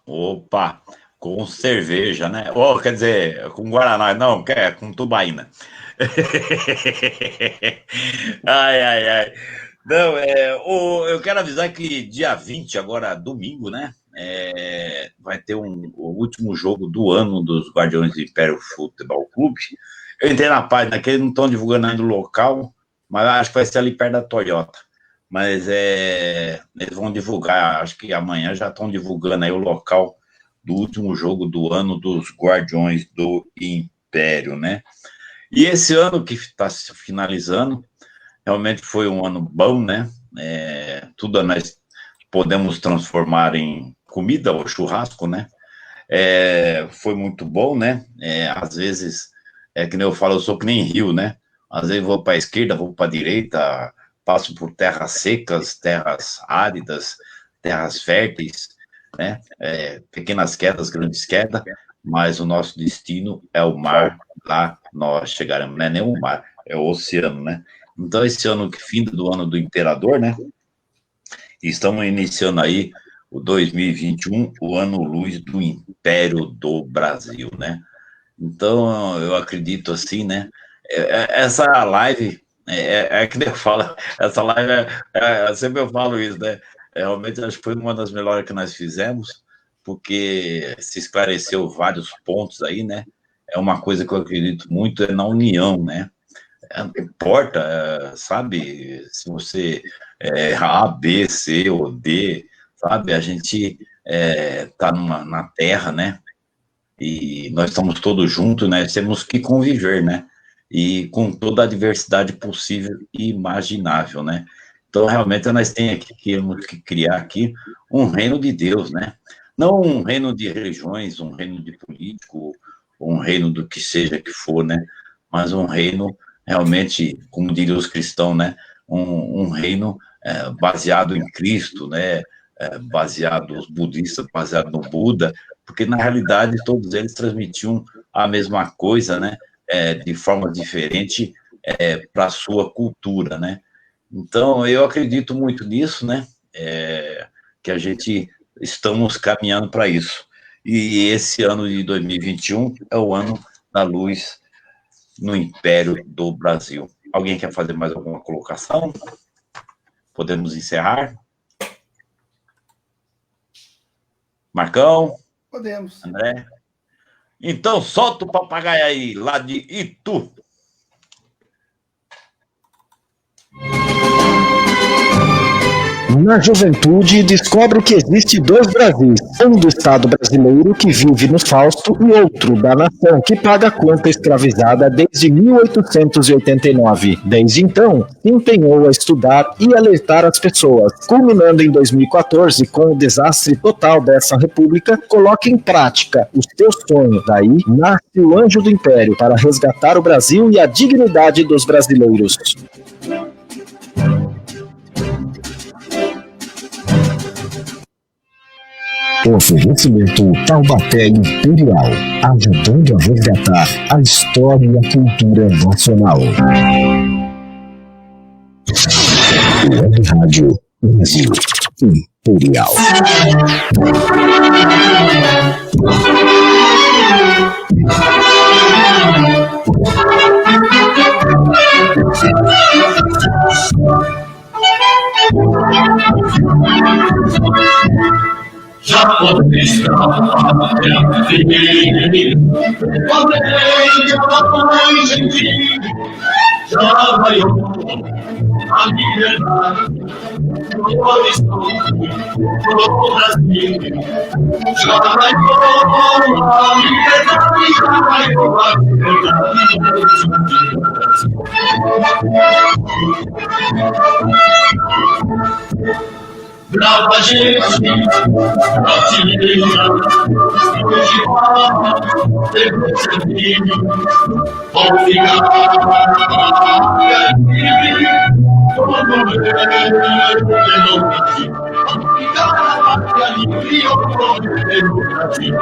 Opa, com cerveja, né? Quer dizer, com Guaraná, não, com tubaína. Ai. Não, eu quero avisar que dia 20, agora domingo, né? Vai ter o último jogo do ano dos Guardiões do Império Futebol Clube. Eu entrei na página que eles não estão divulgando ainda o local, mas acho que vai ser ali perto da Toyota. Mas eles vão divulgar, acho que amanhã já estão divulgando aí o local do último jogo do ano dos Guardiões do Império, né? E esse ano que está se finalizando, realmente foi um ano bom, né? Tudo nós podemos transformar em comida ou churrasco, né? Foi muito bom, né? Às vezes, que nem eu falo, eu sou que nem rio, né? Às vezes vou para a esquerda, vou para a direita, passo por terras secas, terras áridas, terras férteis, né? Pequenas quedas, grandes quedas, mas o nosso destino é o mar, lá nós chegaremos, não é nem o mar, é o oceano, né? Então, esse ano, fim do ano do Imperador, né? Estamos iniciando aí o 2021, o ano luz do Império do Brasil, né? Então, eu acredito assim, né? Essa live, que nem eu falo, essa live, sempre eu falo isso, né? Realmente, acho que foi uma das melhores que nós fizemos, porque se esclareceu vários pontos aí, né? É uma coisa que eu acredito muito, é na união, né? Não importa, sabe, se você é A, B, C ou D, sabe, a gente tá na Terra, né, e nós estamos todos juntos, né, temos que conviver, né, e com toda a diversidade possível e imaginável, né, então realmente nós temos que criar aqui um reino de Deus, né, não um reino de religiões, um reino de político, um reino do que seja que for, né, mas um reino realmente, como diriam os cristãos, né, um reino baseado em Cristo, né, baseado, os budistas, baseado no Buda, porque na realidade todos eles transmitiam a mesma coisa, né, de forma diferente para a sua cultura, né. Então, eu acredito muito nisso, né, que a gente estamos caminhando para isso. E esse ano de 2021 é o ano da luz no Império do Brasil. Alguém quer fazer mais alguma colocação? Podemos encerrar? Marcão? Podemos. André? Então, solta o papagaio aí, lá de Itu. Na juventude, descobre que existe dois Brasis, um do Estado brasileiro que vive no Fausto e outro da nação que paga a conta escravizada desde 1889. Desde então, se empenhou a estudar e alertar as pessoas. Culminando em 2014 com o desastre total dessa república, coloca em prática o seu sonho. Daí, nasce o Anjo do Império para resgatar o Brasil e a dignidade dos brasileiros. Oferecimento Taubaté Imperial, ajudando a resgatar a história e a cultura nacional. Web Rádio Brasil Imperial. Já pode estar filho, já vai a liberdade, no horizonte, no Brasil, já vai a liberdade, já vai a liberdade, no horizonte do Brasil. Brava gente brasileira, hoje vai ter sentido, vou ficar livre, todo mundo no Brasil, vou ficar livre, todo mundo no Brasil.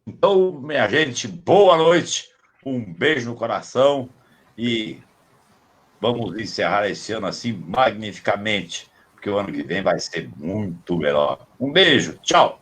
Então, minha gente, boa noite. Um beijo no coração e vamos encerrar esse ano assim magnificamente, porque o ano que vem vai ser muito melhor. Um beijo, tchau!